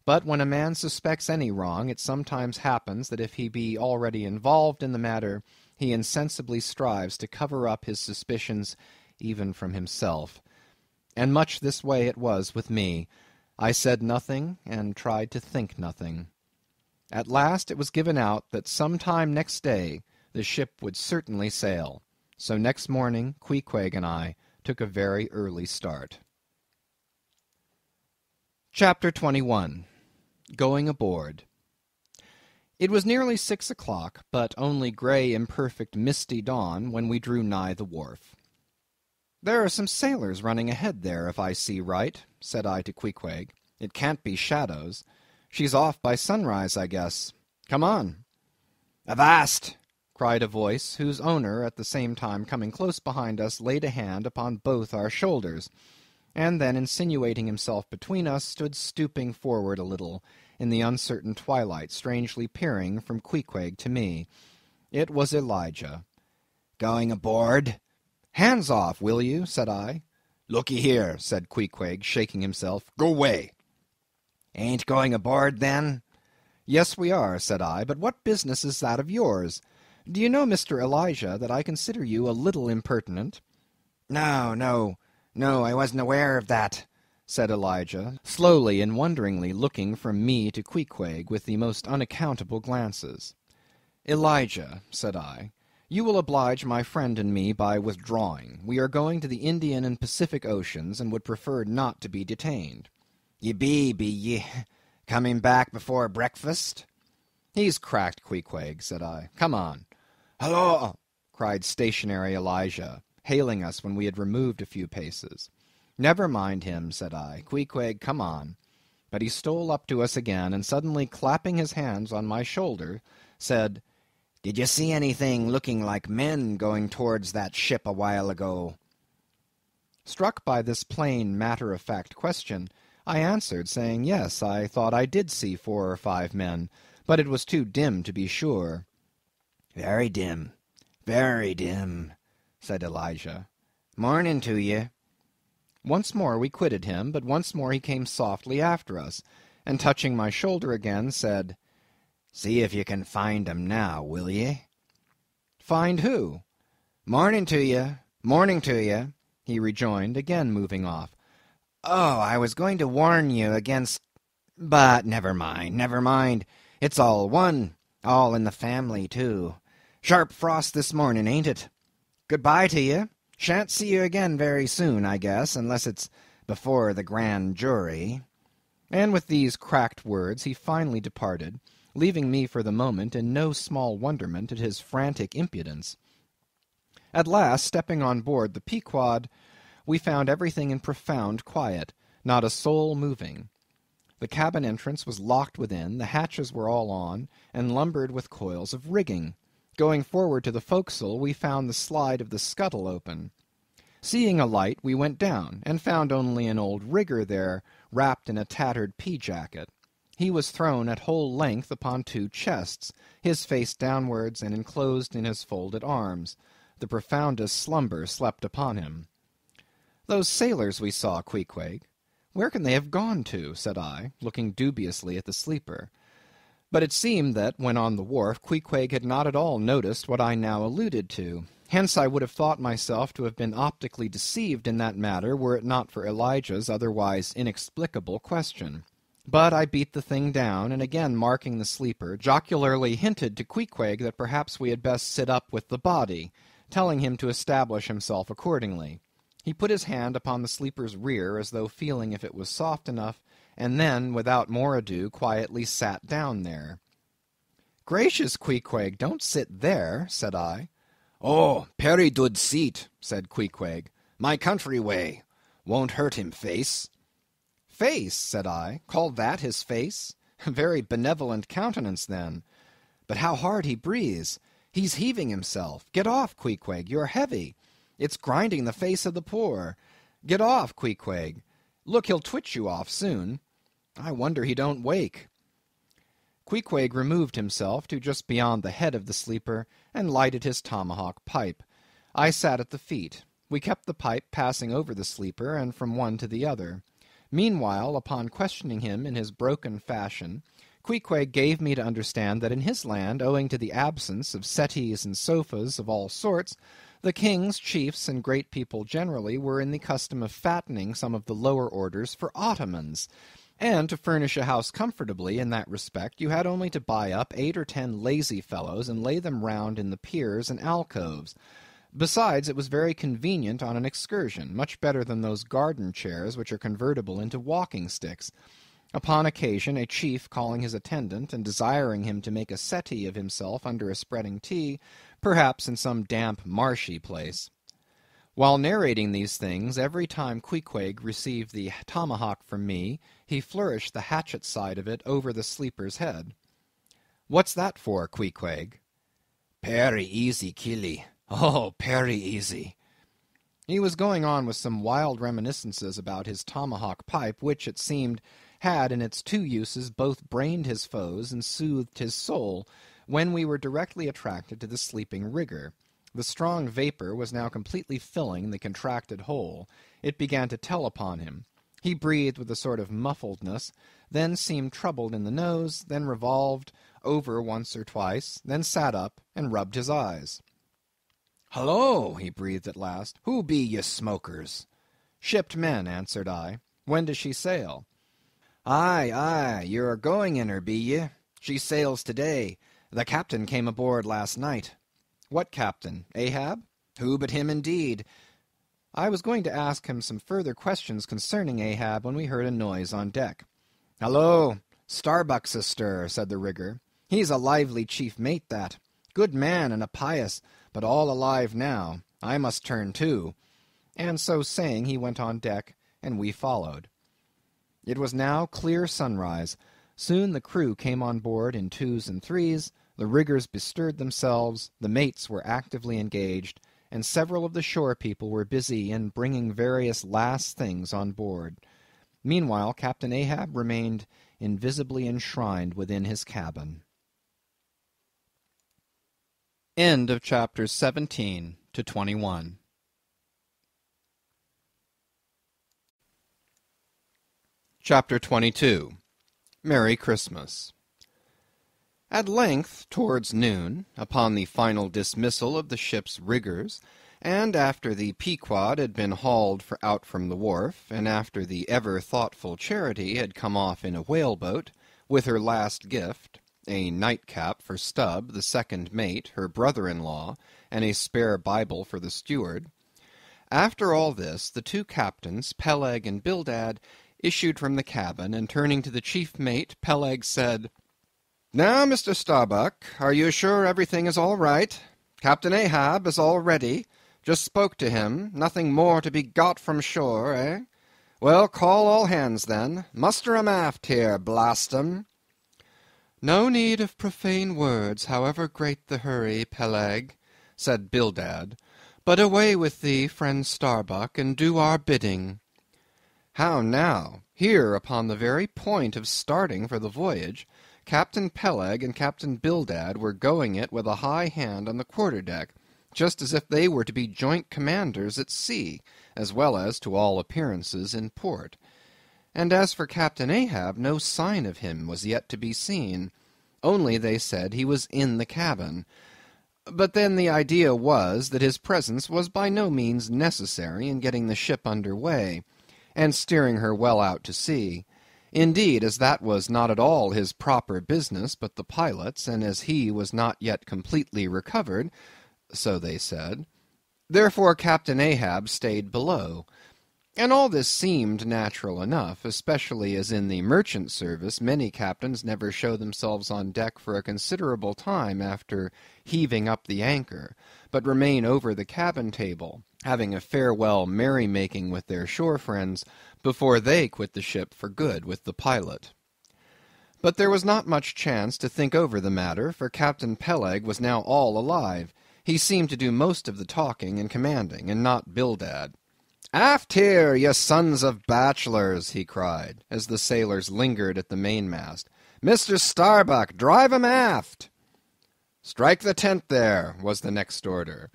But when a man suspects any wrong, it sometimes happens that if he be already involved in the matter, he insensibly strives to cover up his suspicions even from himself. And much this way it was with me. I said nothing, and tried to think nothing. At last it was given out that some time next day the ship would certainly sail, so next morning Queequeg and I took a very early start. Chapter 21. Going Aboard. It was nearly 6 o'clock, but only grey, imperfect, misty dawn when we drew nigh the wharf. "There are some sailors running ahead there, if I see right," said I to Queequeg. "It can't be shadows. She's off by sunrise, I guess. Come on." "Avast!" cried a voice, whose owner, at the same time coming close behind us, laid a hand upon both our shoulders, and then insinuating himself between us, stood stooping forward a little in the uncertain twilight, strangely peering from Queequeg to me. It was Elijah. "Going aboard?" "Hands off, will you?" said I. "Looky here," said Queequeg, shaking himself. "Go away." "Ain't going aboard, then?" "Yes, we are," said I, "but what business is that of yours? Do you know, Mr. Elijah, that I consider you a little impertinent?" No, I wasn't aware of that," said Elijah, slowly and wonderingly looking from me to Queequeg with the most unaccountable glances. "Elijah," said I, "you will oblige my friend and me by withdrawing. We are going to the Indian and Pacific Oceans, and would prefer not to be detained." "Ye be ye? Coming back before breakfast?" "He's cracked, Queequeg," said I. "Come on." "Halloa!" cried stationary Elijah, hailing us when we had removed a few paces. "Never mind him," said I. "Queequeg, come on." But he stole up to us again, and suddenly clapping his hands on my shoulder, said, "Did you see anything looking like men going towards that ship a while ago?" Struck by this plain, matter-of-fact question, I answered, saying yes, I thought I did see 4 or 5 men, but it was too dim to be sure. "Very dim, said Elijah. "Morning to ye." Once more we quitted him, but once more he came softly after us, and touching my shoulder again, said, "See if you can find 'em now, will ye?" "Find who?" "Morning to ye," he rejoined, again moving off. "Oh, I was going to warn you against... But never mind. It's all one, all in the family, too. Sharp frost this morning, ain't it? Good-bye to you. Shan't see you again very soon, I guess, unless it's before the grand jury." And with these cracked words he finally departed, leaving me for the moment in no small wonderment at his frantic impudence. At last, stepping on board the Pequod, we found everything in profound quiet, not a soul moving. The cabin entrance was locked within, the hatches were all on, and lumbered with coils of rigging. Going forward to the forecastle, we found the slide of the scuttle open. Seeing a light, we went down, and found only an old rigger there, wrapped in a tattered pea-jacket. He was thrown at whole length upon 2 chests, his face downwards and enclosed in his folded arms. The profoundest slumber slept upon him. "Those sailors we saw, Queequeg, where can they have gone to?" said I, looking dubiously at the sleeper. But it seemed that, when on the wharf, Queequeg had not at all noticed what I now alluded to. Hence I would have thought myself to have been optically deceived in that matter were it not for Elijah's otherwise inexplicable question. But I beat the thing down, and again marking the sleeper, jocularly hinted to Queequeg that perhaps we had best sit up with the body, telling him to establish himself accordingly. He put his hand upon the sleeper's rear as though feeling if it was soft enough, and then, without more ado, quietly sat down there. "Gracious, Queequeg, don't sit there," said I. "Oh, perry dood seat," said Queequeg. "My country way. Won't hurt him face." "Face," said I. "Call that his face? A very benevolent countenance, then. But how hard he breathes. He's heaving himself. Get off, Queequeg, you're heavy. It's grinding the face of the poor. Get off, Queequeg. Look, he'll twitch you off soon. I wonder he don't wake. Queequeg removed himself to just beyond the head of the sleeper and lighted his tomahawk pipe. I sat at the feet. We kept the pipe passing over the sleeper and from one to the other. Meanwhile, upon questioning him in his broken fashion, Queequeg gave me to understand that in his land, owing to the absence of settees and sofas of all sorts, the kings, chiefs, and great people generally were in the custom of fattening some of the lower orders for ottomans, and to furnish a house comfortably in that respect you had only to buy up 8 or 10 lazy fellows and lay them round in the piers and alcoves. Besides, it was very convenient on an excursion, much better than those garden chairs which are convertible into walking sticks. Upon occasion, a chief calling his attendant and desiring him to make a settee of himself under a spreading tea, perhaps in some damp marshy place. While narrating these things, every time Queequeg received the tomahawk from me, he flourished the hatchet side of it over the sleeper's head. "What's that for, Queequeg?" "Perry easy, killie. Oh, perry easy." He was going on with some wild reminiscences about his tomahawk pipe, which, it seemed, had in its two uses both brained his foes and soothed his soul, when we were directly attracted to the sleeping rigger. The strong vapour was now completely filling the contracted hole. It began to tell upon him. He breathed with a sort of muffledness, then seemed troubled in the nose, then revolved over once or twice, then sat up and rubbed his eyes. "Hullo," he breathed at last. "Who be ye smokers?" "Shipped men," answered I. "When does she sail?" "Aye, aye, you're going in her, be ye? She sails today. The captain came aboard last night." "What captain? Ahab?" "Who but him, indeed." I was going to ask him some further questions concerning Ahab when we heard a noise on deck. "Hallo, Starbuck's astir," said the rigger. "He's a lively chief mate, that. Good man and a pious, but all alive now. I must turn to." And so saying, he went on deck, and we followed. It was now clear sunrise. Soon the crew came on board in twos and threes, the riggers bestirred themselves, the mates were actively engaged, and several of the shore people were busy in bringing various last things on board. Meanwhile Captain Ahab remained invisibly enshrined within his cabin. End of chapters 17 to 21. Chapter 22. Merry Christmas. At length, towards noon, upon the final dismissal of the ship's riggers, and after the Pequod had been hauled out from the wharf, and after the ever-thoughtful Charity had come off in a whaleboat, with her last gift, a nightcap for Stubb, the second mate, her brother-in-law, and a spare Bible for the steward. After all this, the two captains, Peleg and Bildad, issued from the cabin, and turning to the chief mate, Peleg said, "Now, Mr. Starbuck, are you sure everything is all right? Captain Ahab is all ready. Just spoke to him. Nothing more to be got from shore, eh? Well, call all hands, then. Muster 'em aft here, blast 'em." "No need of profane words, however great the hurry, Peleg," said Bildad. "But away with thee, friend Starbuck, and do our bidding." How now? Here, upon the very point of starting for the voyage, Captain Peleg and Captain Bildad were going it with a high hand on the quarter-deck, just as if they were to be joint commanders at sea, as well as, to all appearances, in port. And as for Captain Ahab, no sign of him was yet to be seen. Only, they said, he was in the cabin. But then the idea was that his presence was by no means necessary in getting the ship under way, and steering her well out to sea. Indeed, as that was not at all his proper business, but the pilot's, and as he was not yet completely recovered, so they said, therefore Captain Ahab stayed below. And all this seemed natural enough, especially as in the merchant service many captains never show themselves on deck for a considerable time after heaving up the anchor, but remain over the cabin table, having a farewell merry-making with their shore friends, before they quit the ship for good with the pilot. But there was not much chance to think over the matter, for Captain Peleg was now all alive. He seemed to do most of the talking and commanding, and not Bildad. "Aft here, ye sons of bachelors!" he cried, as the sailors lingered at the mainmast. "Mr. Starbuck, drive 'em aft!" "Strike the tent there," was the next order.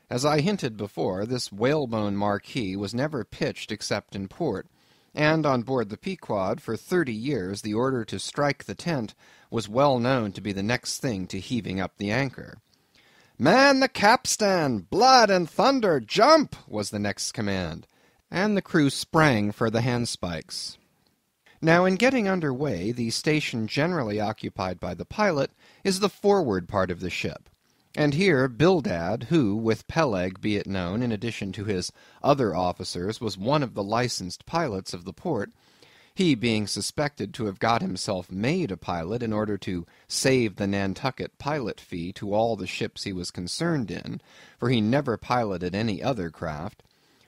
As I hinted before, this whalebone marquee was never pitched except in port, and on board the Pequod for 30 years the order to strike the tent was well known to be the next thing to heaving up the anchor. "Man the capstan! Blood and thunder! Jump!" was the next command, and the crew sprang for the handspikes. Now, in getting under way, the station generally occupied by the pilot is the forward part of the ship, and here Bildad, who, with Peleg, be it known, in addition to his other officers, was one of the licensed pilots of the port, he being suspected to have got himself made a pilot in order to save the Nantucket pilot fee to all the ships he was concerned in, for he never piloted any other craft,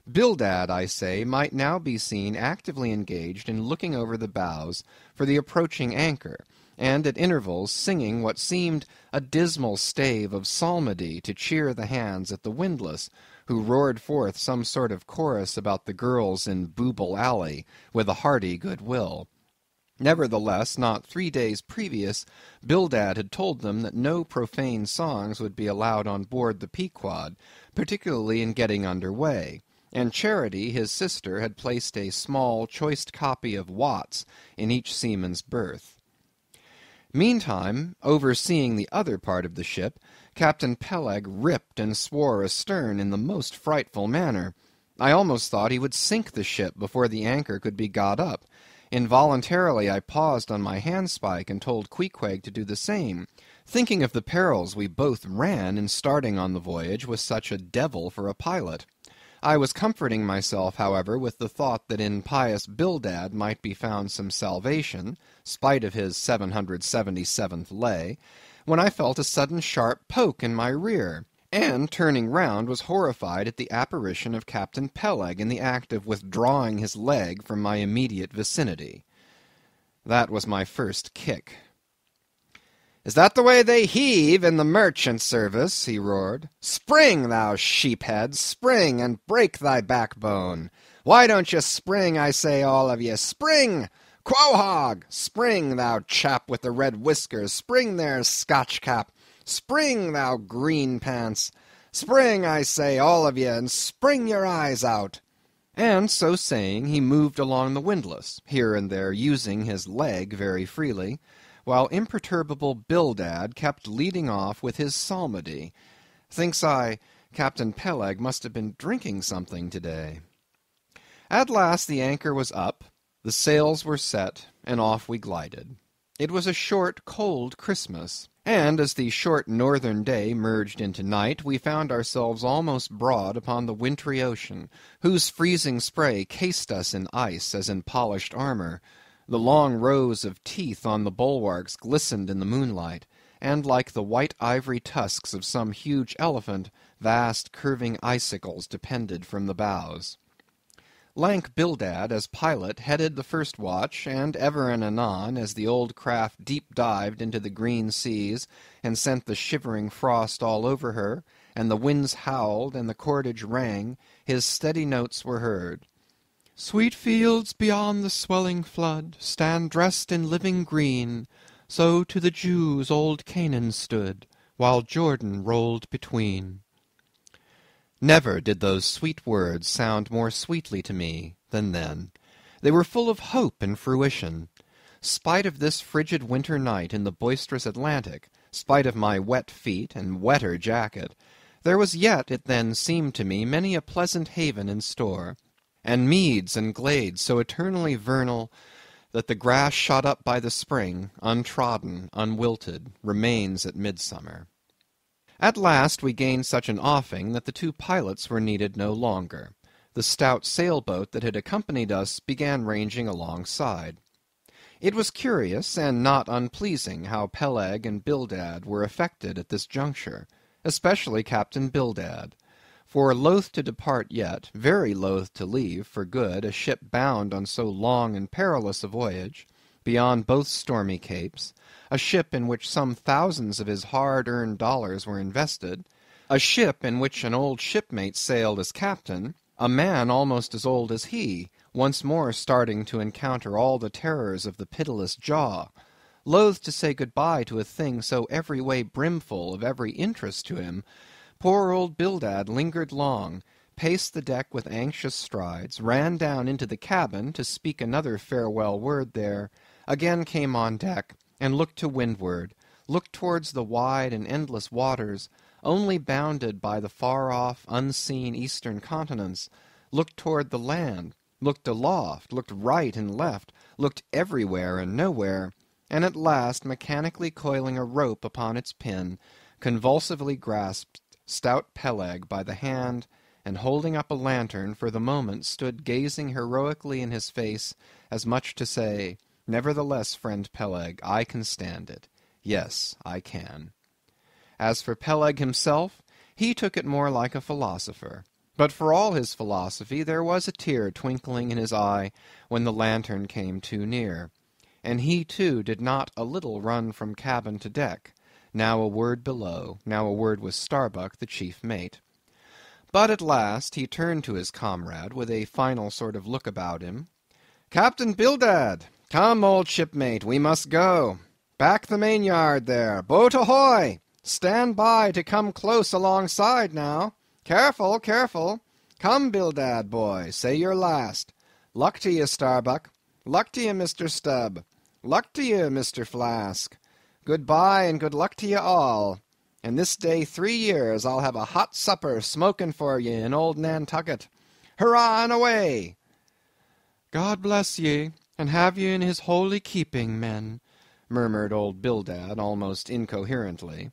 Bildad, I say, might now be seen actively engaged in looking over the bows for the approaching anchor, and at intervals singing what seemed a dismal stave of psalmody to cheer the hands at the windlass, who roared forth some sort of chorus about the girls in Booble Alley, with a hearty good will. Nevertheless, not 3 days previous, Bildad had told them that no profane songs would be allowed on board the Pequod, particularly in getting under way, and Charity, his sister, had placed a small, choice copy of Watts in each seaman's berth. Meantime, overseeing the other part of the ship, Captain Peleg ripped and swore astern in the most frightful manner. I almost thought he would sink the ship before the anchor could be got up. Involuntarily I paused on my handspike and told Queequeg to do the same, thinking of the perils we both ran in starting on the voyage with such a devil for a pilot. I was comforting myself, however, with the thought that in pious Bildad might be found some salvation, spite of his 777th lay, when I felt a sudden sharp poke in my rear, and, turning round, was horrified at the apparition of Captain Peleg in the act of withdrawing his leg from my immediate vicinity. That was my first kick. "Is that the way they heave in the merchant service?" he roared. "Spring, thou sheephead, spring, and break thy backbone. Why don't you spring, I say, all of ye? Spring! Quohog! Spring, thou chap with the red whiskers! Spring there, Scotch cap! Spring, thou green pants! Spring, I say, all of ye, and spring your eyes out!" And so saying, he moved along the windlass, here and there using his leg very freely, while imperturbable Bildad kept leading off with his psalmody. Thinks I, Captain Peleg must have been drinking something today. At last the anchor was up, the sails were set, and off we glided. It was a short, cold Christmas, and as the short northern day merged into night, we found ourselves almost broad upon the wintry ocean, whose freezing spray cased us in ice as in polished armor. The long rows of teeth on the bulwarks glistened in the moonlight, and like the white ivory tusks of some huge elephant, vast curving icicles depended from the bows. Lank Bildad, as pilot, headed the first watch, and ever and anon, as the old craft deep-dived into the green seas, and sent the shivering frost all over her, and the winds howled, and the cordage rang, his steady notes were heard. "Sweet fields beyond the swelling flood stand dressed in living green, so to the Jews old Canaan stood, while Jordan rolled between." Never did those sweet words sound more sweetly to me than then. They were full of hope and fruition. Spite of this frigid winter night in the boisterous Atlantic, spite of my wet feet and wetter jacket, there was yet, it then seemed to me, many a pleasant haven in store, and meads and glades so eternally vernal that the grass shot up by the spring, untrodden, unwilted, remains at midsummer. At last we gained such an offing that the two pilots were needed no longer. The stout sailboat that had accompanied us began ranging alongside. It was curious and not unpleasing how Peleg and Bildad were affected at this juncture, especially Captain Bildad. For loath to depart yet, very loath to leave, for good, a ship bound on so long and perilous a voyage, beyond both stormy capes, a ship in which some thousands of his hard-earned dollars were invested, a ship in which an old shipmate sailed as captain, a man almost as old as he, once more starting to encounter all the terrors of the pitiless jaw, loath to say good-bye to a thing so every way brimful of every interest to him, poor old Bildad lingered long, paced the deck with anxious strides, ran down into the cabin to speak another farewell word there, again came on deck, and looked to windward, looked towards the wide and endless waters, only bounded by the far-off, unseen eastern continents, looked toward the land, looked aloft, looked right and left, looked everywhere and nowhere, and at last, mechanically coiling a rope upon its pin, convulsively grasped stout Peleg by the hand, and holding up a lantern, for the moment stood gazing heroically in his face, as much to say, "Nevertheless, friend Peleg, I can stand it. Yes, I can." As for Peleg himself, he took it more like a philosopher. But for all his philosophy, there was a tear twinkling in his eye when the lantern came too near. And he, too, did not a little run from cabin to deck, now a word below, now a word with Starbuck, the chief mate. But at last he turned to his comrade with a final sort of look about him. "Captain Bildad! Come, old shipmate, we must go. Back the main-yard there. Boat ahoy! Stand by to come close alongside now. Careful, careful. Come, Bildad, boy, say your last. Luck to you, Starbuck. Luck to you, Mr. Stubb. Luck to you, Mr. Flask. Good-bye and good luck to you all. And this day 3 years I'll have a hot supper smoking for ye in old Nantucket. Hurrah and away!" "God bless ye, and have ye in his holy keeping, men," murmured old Bildad almost incoherently.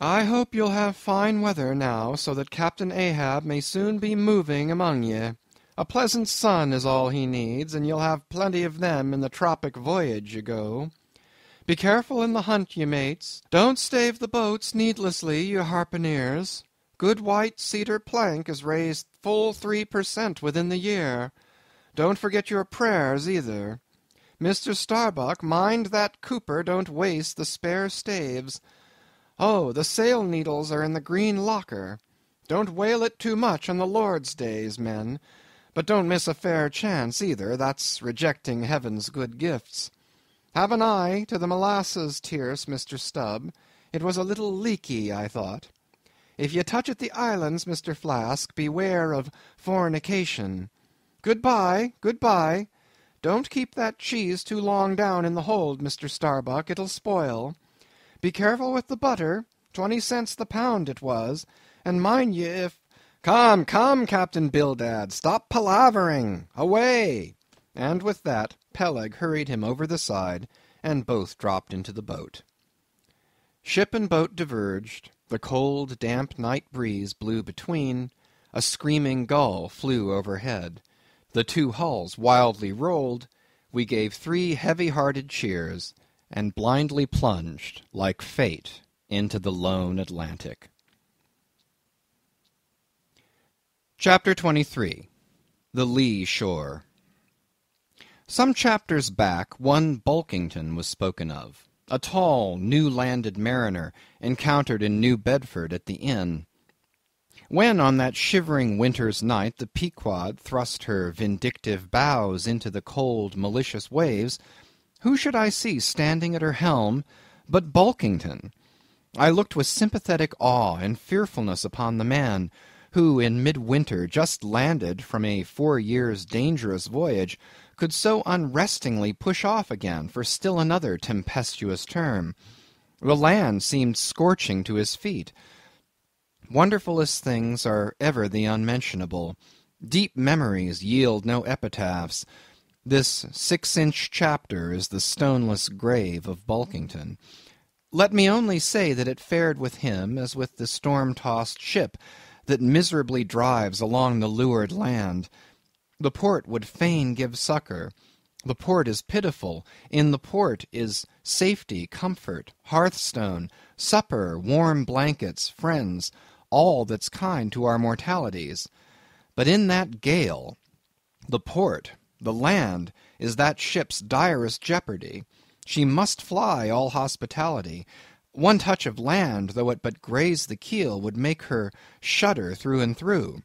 "I hope you'll have fine weather now, so that Captain Ahab may soon be moving among ye. A pleasant sun is all he needs, and you'll have plenty of them in the tropic voyage ye go. Be careful in the hunt, ye mates. Don't stave the boats needlessly, ye harpooneers. Good white cedar plank is raised full 3% within the year. Don't forget your prayers, either. Mr. Starbuck, mind that cooper don't waste the spare staves. Oh, the sail needles are in the green locker. Don't whale it too much on the Lord's days, men. But don't miss a fair chance, either. That's rejecting heaven's good gifts. Have an eye to the molasses tierce, Mr. Stubb. It was a little leaky, I thought. If ye touch at the islands, Mr. Flask, beware of fornication. Good-bye, good-bye. Don't keep that cheese too long down in the hold, Mr. Starbuck. It'll spoil. Be careful with the butter. 20 cents the pound it was. And mind ye, if— Come, come, Captain Bildad, stop palavering. Away! And with that, Peleg hurried him over the side, and both dropped into the boat. Ship and boat diverged. The cold, damp night breeze blew between. A screaming gull flew overhead. The two hulls wildly rolled. We gave 3 heavy-hearted cheers, and blindly plunged, like fate, into the lone Atlantic. Chapter 23. The Lee Shore. Some chapters back, one Bulkington was spoken of, a tall, new-landed mariner encountered in New Bedford at the inn. When on that shivering winter's night the Pequod thrust her vindictive bows into the cold, malicious waves, who should I see standing at her helm but Bulkington? I looked with sympathetic awe and fearfulness upon the man, who in midwinter just landed from a 4 years' dangerous voyage, could so unrestingly push off again for still another tempestuous term. The land seemed scorching to his feet. Wonderfulest things are ever the unmentionable. Deep memories yield no epitaphs. This 6-inch chapter is the stoneless grave of Bulkington. Let me only say that it fared with him as with the storm-tossed ship that miserably drives along the lured land. The port would fain give succor. The port is pitiful. In the port is safety, comfort, hearthstone, supper, warm blankets, friends, all that's kind to our mortalities. But in that gale, the port, The land is that ship's direst jeopardy. She must fly all hospitality. One touch of land, though it but graze the keel, would make her shudder through and through.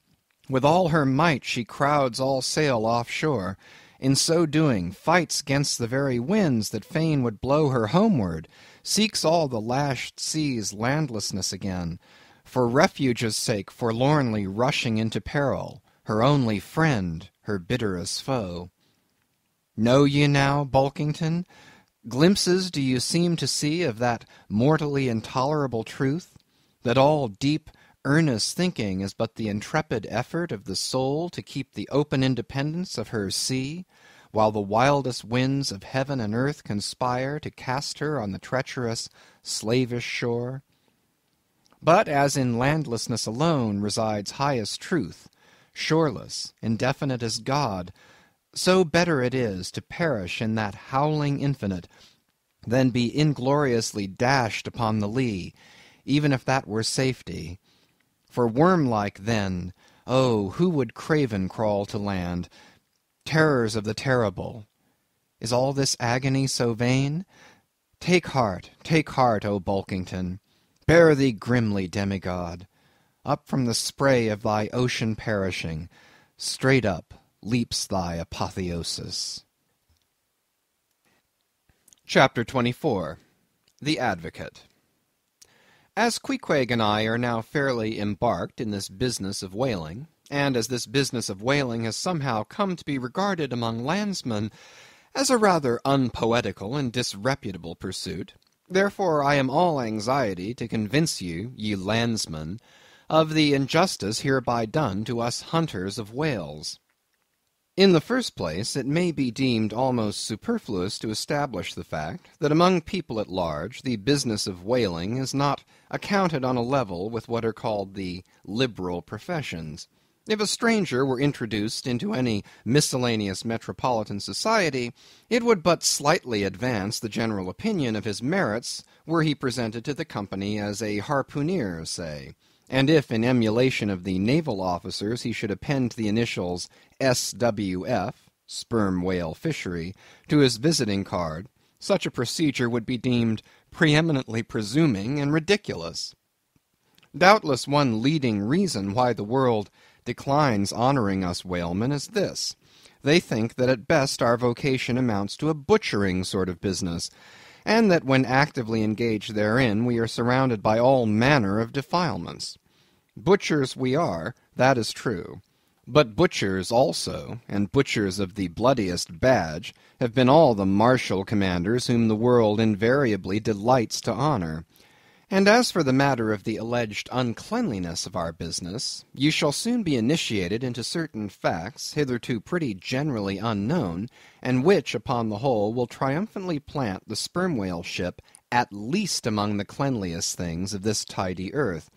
With all her might she crowds all sail offshore. In so doing, fights against the very winds that fain would blow her homeward, seeks all the lashed sea's landlessness again, for refuge's sake forlornly rushing into peril, her only friend, her bitterest foe. Know ye now, Bulkington? Glimpses do you seem to see of that mortally intolerable truth, that all deep, earnest thinking is but the intrepid effort of the soul to keep the open independence of her sea, while the wildest winds of heaven and earth conspire to cast her on the treacherous, slavish shore? But as in landlessness alone resides highest truth, shoreless, indefinite as God, so better it is to perish in that howling infinite than be ingloriously dashed upon the lee, even if that were safety. For worm-like then, oh, who would craven crawl to land? Terrors of the terrible. Is all this agony so vain? Take heart, O Bulkington. Bear thee grimly, demigod. Up from the spray of thy ocean perishing, straight up leaps thy apotheosis. Chapter 24. The Advocate. As Queequeg and I are now fairly embarked in this business of whaling, and as this business of whaling has somehow come to be regarded among landsmen as a rather unpoetical and disreputable pursuit, therefore I am all anxiety to convince you, ye landsmen, of the injustice hereby done to us hunters of whales. In the first place, it may be deemed almost superfluous to establish the fact that among people at large the business of whaling is not accounted on a level with what are called the liberal professions. If a stranger were introduced into any miscellaneous metropolitan society, it would but slightly advance the general opinion of his merits were he presented to the company as a harpooneer, say. And if, in emulation of the naval officers, he should append the initials S.W.F., sperm whale fishery, to his visiting card, such a procedure would be deemed preeminently presuming and ridiculous. Doubtless one leading reason why the world declines honoring us whalemen is this. They think that at best our vocation amounts to a butchering sort of business, and that when actively engaged therein we are surrounded by all manner of defilements. Butchers we are, that is true. But butchers also, and butchers of the bloodiest badge, have been all the martial commanders whom the world invariably delights to honor. And as for the matter of the alleged uncleanliness of our business, you shall soon be initiated into certain facts hitherto pretty generally unknown, and which, upon the whole, will triumphantly plant the sperm whale ship at least among the cleanliest things of this tidy earth.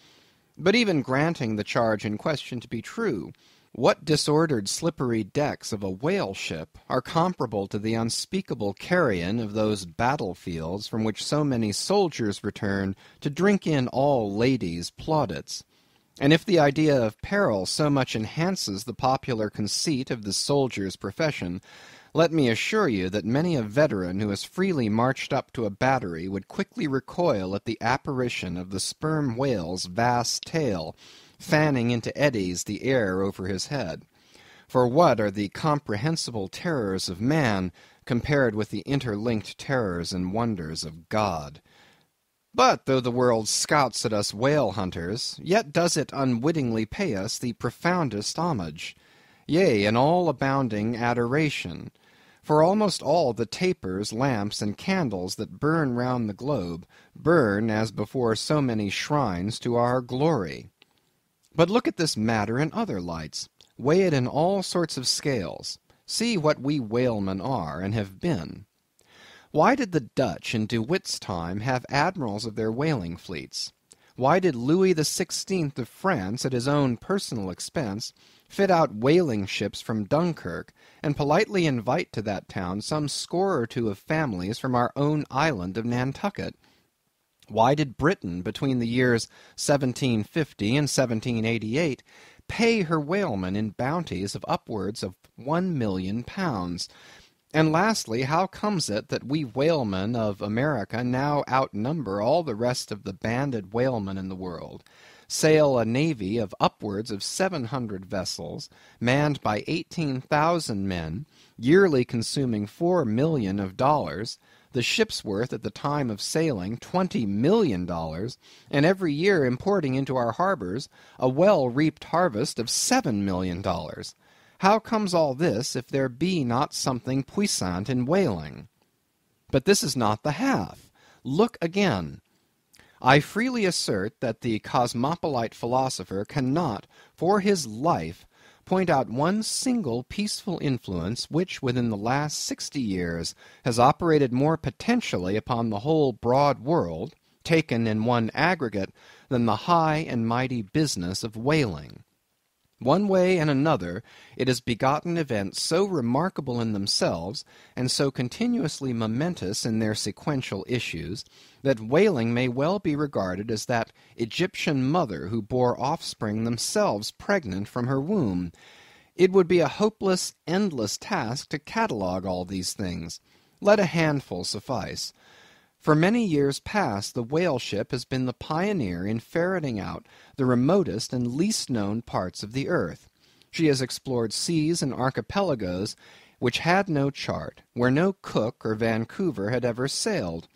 But even granting the charge in question to be true, what disordered slippery decks of a whale ship are comparable to the unspeakable carrion of those battlefields from which so many soldiers return to drink in all ladies' plaudits? And if the idea of peril so much enhances the popular conceit of the soldier's profession, let me assure you that many a veteran who has freely marched up to a battery would quickly recoil at the apparition of the sperm whale's vast tail, fanning into eddies the air over his head. For what are the comprehensible terrors of man compared with the interlinked terrors and wonders of God? But though the world scouts at us whale hunters, yet does it unwittingly pay us the profoundest homage, yea, an all abounding adoration. For almost all the tapers, lamps, and candles that burn round the globe, burn, as before so many shrines, to our glory. But look at this matter in other lights. Weigh it in all sorts of scales. See what we whalemen are, and have been. Why did the Dutch in De Witt's time have admirals of their whaling fleets? Why did Louis XVI of France, at his own personal expense, fit out whaling ships from Dunkirk, and politely invite to that town some score or two of families from our own island of Nantucket? Why did Britain, between the years 1750 and 1788, pay her whalemen in bounties of upwards of £1,000,000? And lastly, how comes it that we whalemen of America now outnumber all the rest of the banded whalemen in the world, sail a navy of upwards of 700 vessels, manned by 18,000 men, yearly consuming $4,000,000 of dollars, the ship's worth at the time of sailing $20,000,000, and every year importing into our harbors a well-reaped harvest of $7,000,000? How comes all this, if there be not something puissant in whaling? But this is not the half. Look again. I freely assert that the cosmopolite philosopher cannot, for his life, point out one single peaceful influence which, within the last 60 years, has operated more potentially upon the whole broad world, taken in one aggregate, than the high and mighty business of whaling. One way and another, it has begotten events so remarkable in themselves, and so continuously momentous in their sequential issues, that whaling may well be regarded as that Egyptian mother who bore offspring themselves pregnant from her womb. It would be a hopeless, endless task to catalogue all these things. Let a handful suffice. For many years past the whale ship has been the pioneer in ferreting out the remotest and least known parts of the earth. She has explored seas and archipelagos which had no chart, where no Cook or Vancouver had ever sailed.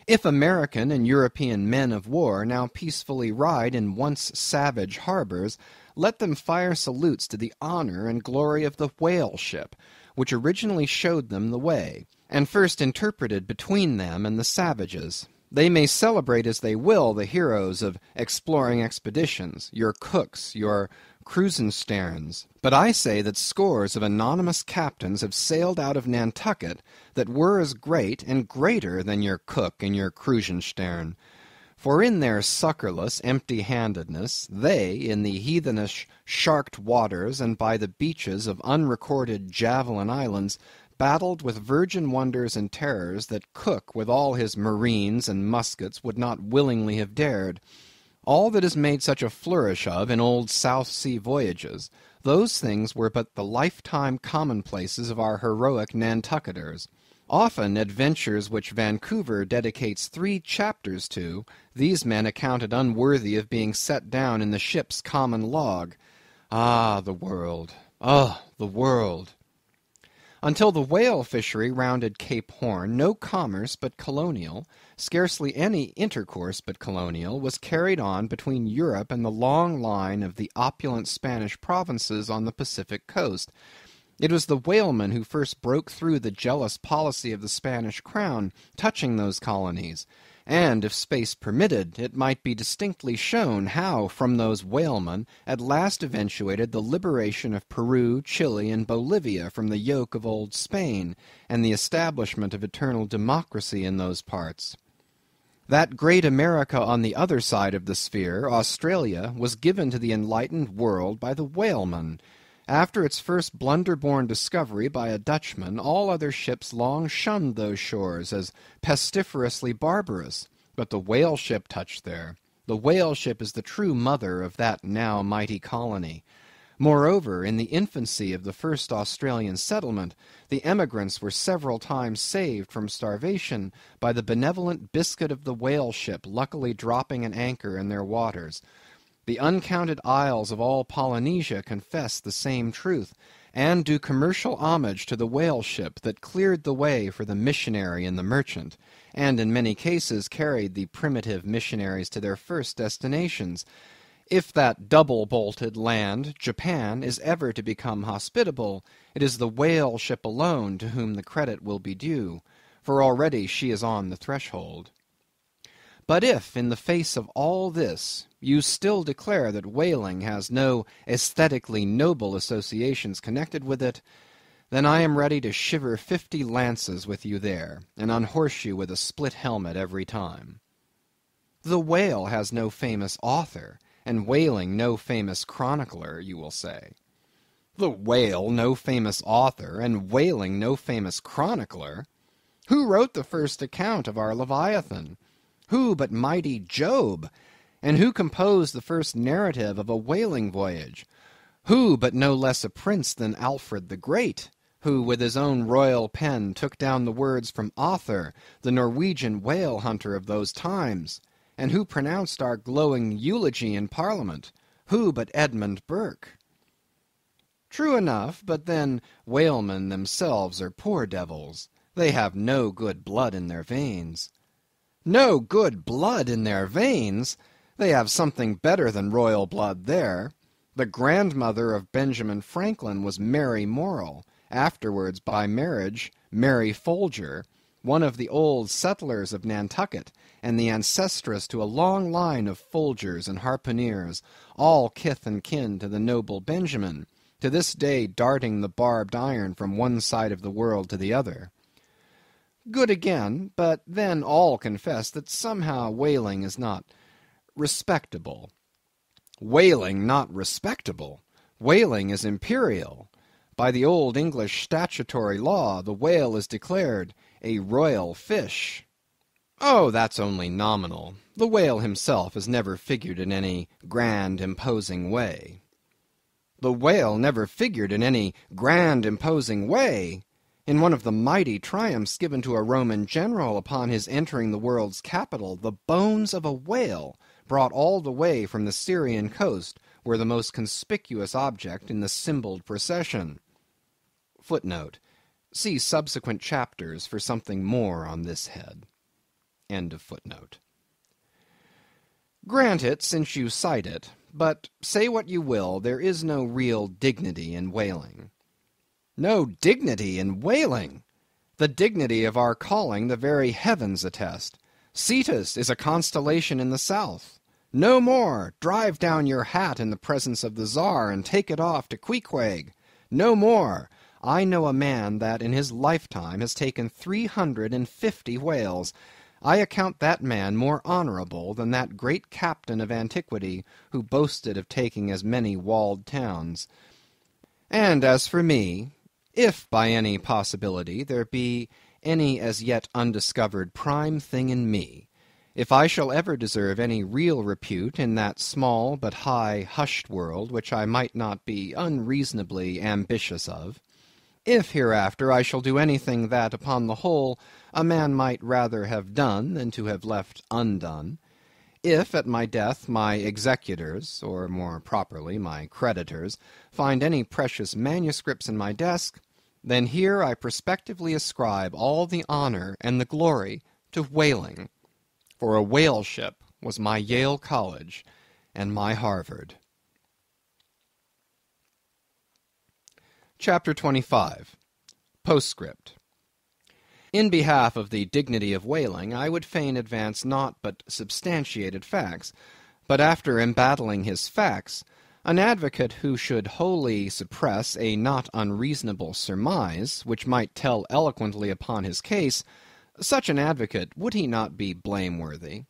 If American and European men of war now peacefully ride in once savage harbors, let them fire salutes to the honor and glory of the whale ship, which originally showed them the way, and first interpreted between them and the savages. They may celebrate as they will the heroes of exploring expeditions, your Cooks, your Krusensterns, but I say that scores of anonymous captains have sailed out of Nantucket that were as great and greater than your Cook and your Krusenstern. For in their succourless empty-handedness, they, in the heathenish sharked waters and by the beaches of unrecorded javelin islands, battled with virgin wonders and terrors that Cook with all his marines and muskets would not willingly have dared. All that is made such a flourish of in old South Sea voyages, those things were but the lifetime commonplaces of our heroic Nantucketers. Often adventures which Vancouver dedicates 3 chapters to, these men accounted unworthy of being set down in the ship's common log. Ah, the world! Ah, the world! Until the whale fishery rounded Cape Horn, no commerce but colonial, scarcely any intercourse but colonial, was carried on between Europe and the long line of the opulent Spanish provinces on the Pacific coast. It was the whalemen who first broke through the jealous policy of the Spanish crown touching those colonies, and, if space permitted, it might be distinctly shown how from those whalemen at last eventuated the liberation of Peru, Chile, and Bolivia from the yoke of old Spain, and the establishment of eternal democracy in those parts. That great America on the other side of the sphere, Australia, was given to the enlightened world by the whalemen. After its first blunder-born discovery by a Dutchman, all other ships long shunned those shores as pestiferously barbarous. But the whale ship touched there. The whale ship is the true mother of that now mighty colony. Moreover, in the infancy of the first Australian settlement, the emigrants were several times saved from starvation by the benevolent biscuit of the whale ship luckily dropping an anchor in their waters. The uncounted isles of all Polynesia confess the same truth, and do commercial homage to the whale ship that cleared the way for the missionary and the merchant, and in many cases carried the primitive missionaries to their first destinations. If that double-bolted land, Japan, is ever to become hospitable, it is the whale ship alone to whom the credit will be due, for already she is on the threshold. But if, in the face of all this, you still declare that whaling has no aesthetically noble associations connected with it, then I am ready to shiver 50 lances with you there, and unhorse you with a split helmet every time. The whale has no famous author, and whaling no famous chronicler, you will say. The whale no famous author, and whaling no famous chronicler? Who wrote the first account of our Leviathan? Who but mighty Job? And who composed the first narrative of a whaling voyage? Who but no less a prince than Alfred the Great, who with his own royal pen took down the words from Other, the Norwegian whale hunter of those times, and who pronounced our glowing eulogy in Parliament? Who but Edmund Burke? True enough, but then whalemen themselves are poor devils. They have no good blood in their veins. No good blood in their veins? They have something better than royal blood there. The grandmother of Benjamin Franklin was Mary Morrell, afterwards by marriage Mary Folger, one of the old settlers of Nantucket, and the ancestress to a long line of Folgers and Harpooneers, all kith and kin to the noble Benjamin, to this day darting the barbed iron from one side of the world to the other. Good again, but then all confess that somehow whaling is not respectable. Whaling not respectable? Whaling is imperial. By the old English statutory law, the whale is declared a royal fish. Oh, that's only nominal. The whale himself has never figured in any grand, imposing way. The whale never figured in any grand, imposing way. In one of the mighty triumphs given to a Roman general upon his entering the world's capital, the bones of a whale, brought all the way from the Syrian coast, were the most conspicuous object in the symboled procession. Footnote. See subsequent chapters for something more on this head. End of footnote. Grant it, since you cite it, but say what you will, there is no real dignity in whaling. No dignity in whaling! The dignity of our calling the very heavens attest. Cetus is a constellation in the south. No more, drive down your hat in the presence of the Tsar and take it off to Queequeg. No more, I know a man that in his lifetime has taken 350 whales. I account that man more honorable than that great captain of antiquity who boasted of taking as many walled towns. And as for me, if by any possibility there be any as yet undiscovered prime thing in me, if I shall ever deserve any real repute in that small but high hushed world which I might not be unreasonably ambitious of, if hereafter I shall do anything that, upon the whole, a man might rather have done than to have left undone, if at my death my executors, or more properly my creditors, find any precious manuscripts in my desk, then here I prospectively ascribe all the honor and the glory to whaling, for a whale ship was my Yale College and my Harvard. Chapter 25. Postscript. In behalf of the dignity of whaling, I would fain advance naught but substantiated facts, but after embattling his facts, an advocate who should wholly suppress a not unreasonable surmise, which might tell eloquently upon his case, such an advocate, would he not be blameworthy?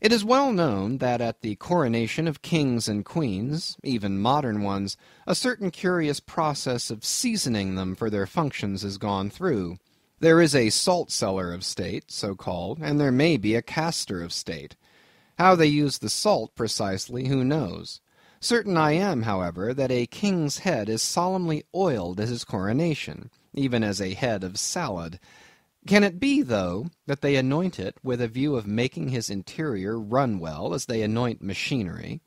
It is well known that at the coronation of kings and queens, even modern ones, a certain curious process of seasoning them for their functions is gone through. There is a salt-cellar of state, so called, and there may be a caster of state. How they use the salt precisely, who knows? Certain I am, however, that a king's head is solemnly oiled at his coronation, even as a head of salad. Can it be, though, that they anoint it with a view of making his interior run well as they anoint machinery?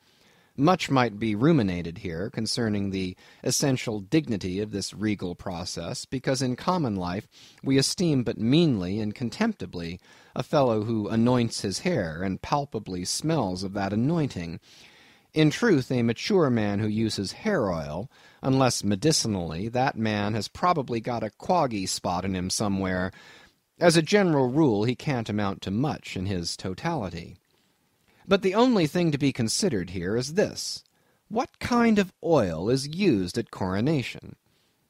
Much might be ruminated here concerning the essential dignity of this regal process, because in common life we esteem but meanly and contemptibly a fellow who anoints his hair and palpably smells of that anointing. In truth, a mature man who uses hair oil, unless medicinally, that man has probably got a quoggy spot in him somewhere. As a general rule, he can't amount to much in his totality. But the only thing to be considered here is this: what kind of oil is used at coronation?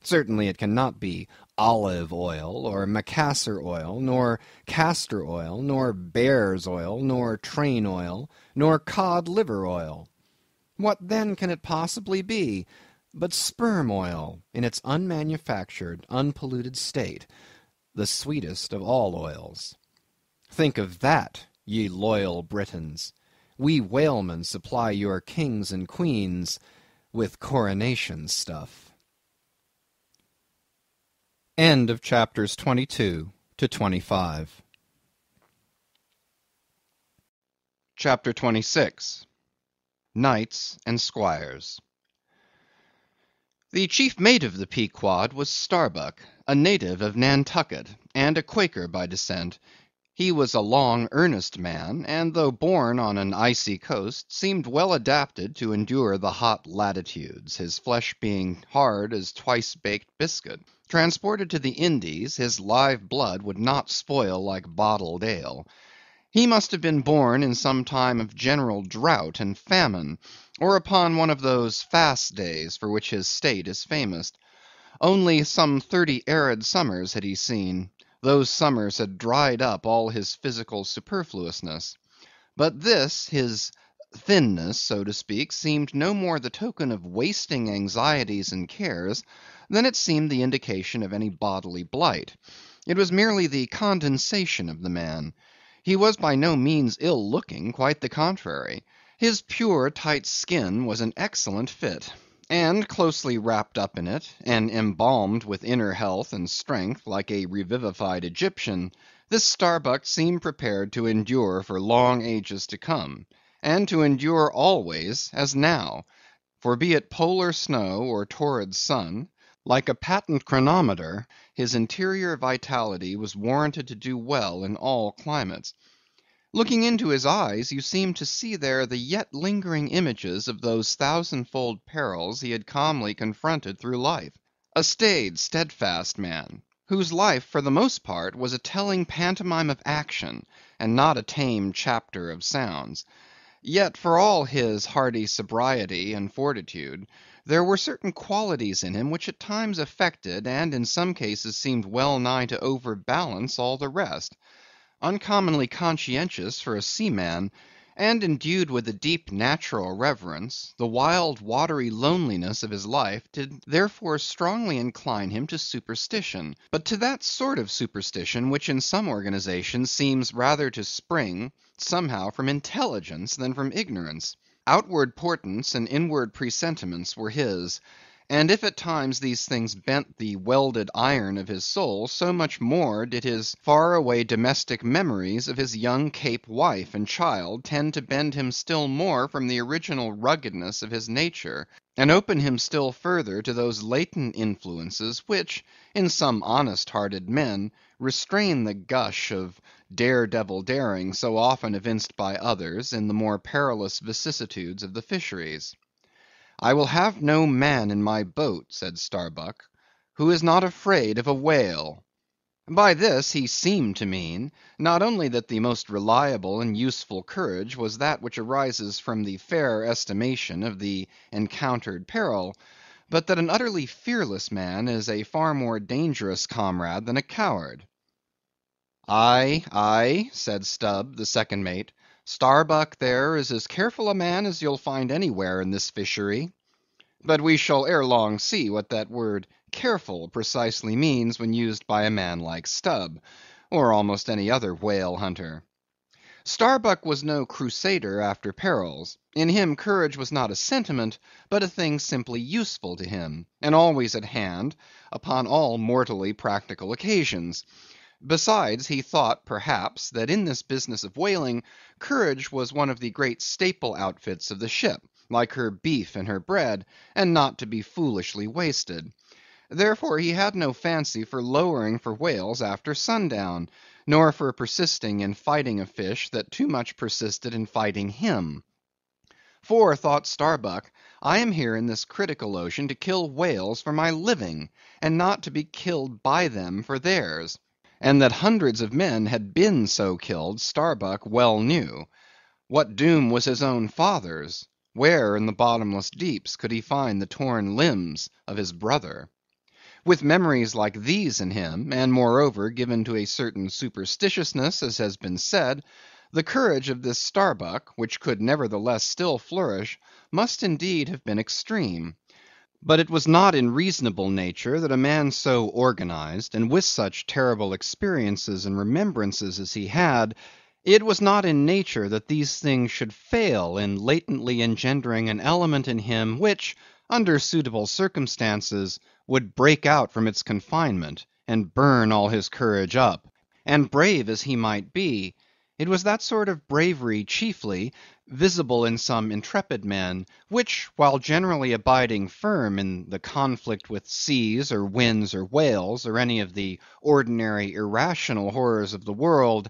Certainly it cannot be olive oil, or macassar oil, nor castor oil, nor bear's oil, nor train oil, nor cod liver oil. What then can it possibly be but sperm oil in its unmanufactured, unpolluted state, the sweetest of all oils? Think of that, ye loyal Britons. We whalemen supply your kings and queens with Coronation stuff. End of chapters 22 to 25. Chapter 26. Knights and Squires. The chief mate of the Pequod was Starbuck, a native of Nantucket, and a Quaker by descent. He was a long, earnest man, and though born on an icy coast, seemed well adapted to endure the hot latitudes, his flesh being hard as twice-baked biscuit. Transported to the Indies, his live blood would not spoil like bottled ale. He must have been born in some time of general drought and famine, or upon one of those fast days for which his state is famous. Only some 30 arid summers had he seen. Those summers had dried up all his physical superfluousness. But this, his thinness, so to speak, seemed no more the token of wasting anxieties and cares than it seemed the indication of any bodily blight. It was merely the condensation of the man. He was by no means ill-looking, quite the contrary. His pure, tight skin was an excellent fit, and closely wrapped up in it, and embalmed with inner health and strength like a revivified Egyptian, this Starbuck seemed prepared to endure for long ages to come, and to endure always as now, for be it polar snow or torrid sun, like a patent chronometer, his interior vitality was warranted to do well in all climates. Looking into his eyes, you seemed to see there the yet lingering images of those thousandfold perils he had calmly confronted through life. A staid, steadfast man, whose life for the most part was a telling pantomime of action, and not a tame chapter of sounds. Yet for all his hardy sobriety and fortitude, there were certain qualities in him which at times affected, and in some cases seemed well nigh to overbalance all the rest. Uncommonly conscientious for a seaman, and endued with a deep natural reverence, the wild watery loneliness of his life did therefore strongly incline him to superstition, but to that sort of superstition which in some organizations seems rather to spring, somehow, from intelligence than from ignorance. Outward portents and inward presentiments were his, and if at times these things bent the welded iron of his soul, so much more did his far-away domestic memories of his young Cape wife and child tend to bend him still more from the original ruggedness of his nature, and open him still further to those latent influences which, in some honest-hearted men, restrain the gush of dare-devil daring so often evinced by others in the more perilous vicissitudes of the fisheries. "I will have no man in my boat," said Starbuck, "who is not afraid of a whale." By this he seemed to mean, not only that the most reliable and useful courage was that which arises from the fair estimation of the encountered peril, but that an utterly fearless man is a far more dangerous comrade than a coward. "Aye, aye," said Stubb, the second mate, "Starbuck there is as careful a man as you'll find anywhere in this fishery. But we shall ere long see what that word careful precisely means when used by a man like Stubb, or almost any other whale hunter." Starbuck was no crusader after perils. In him courage was not a sentiment, but a thing simply useful to him, and always at hand upon all mortally practical occasions. Besides, he thought, perhaps, that in this business of whaling, courage was one of the great staple outfits of the ship, like her beef and her bread, and not to be foolishly wasted. Therefore he had no fancy for lowering for whales after sundown, nor for persisting in fighting a fish that too much persisted in fighting him. For, thought Starbuck, I am here in this critical ocean to kill whales for my living, and not to be killed by them for theirs. And that hundreds of men had been so killed, Starbuck well knew. What doom was his own father's? Where in the bottomless deeps could he find the torn limbs of his brother? With memories like these in him, and moreover given to a certain superstitiousness, as has been said, the courage of this Starbuck, which could nevertheless still flourish, must indeed have been extreme. But it was not in reasonable nature that a man so organized, and with such terrible experiences and remembrances as he had, it was not in nature that these things should fail in latently engendering an element in him which, under suitable circumstances, would break out from its confinement, and burn all his courage up. And brave as he might be, it was that sort of bravery chiefly, visible in some intrepid men, which, while generally abiding firm in the conflict with seas, or winds, or whales, or any of the ordinary irrational horrors of the world,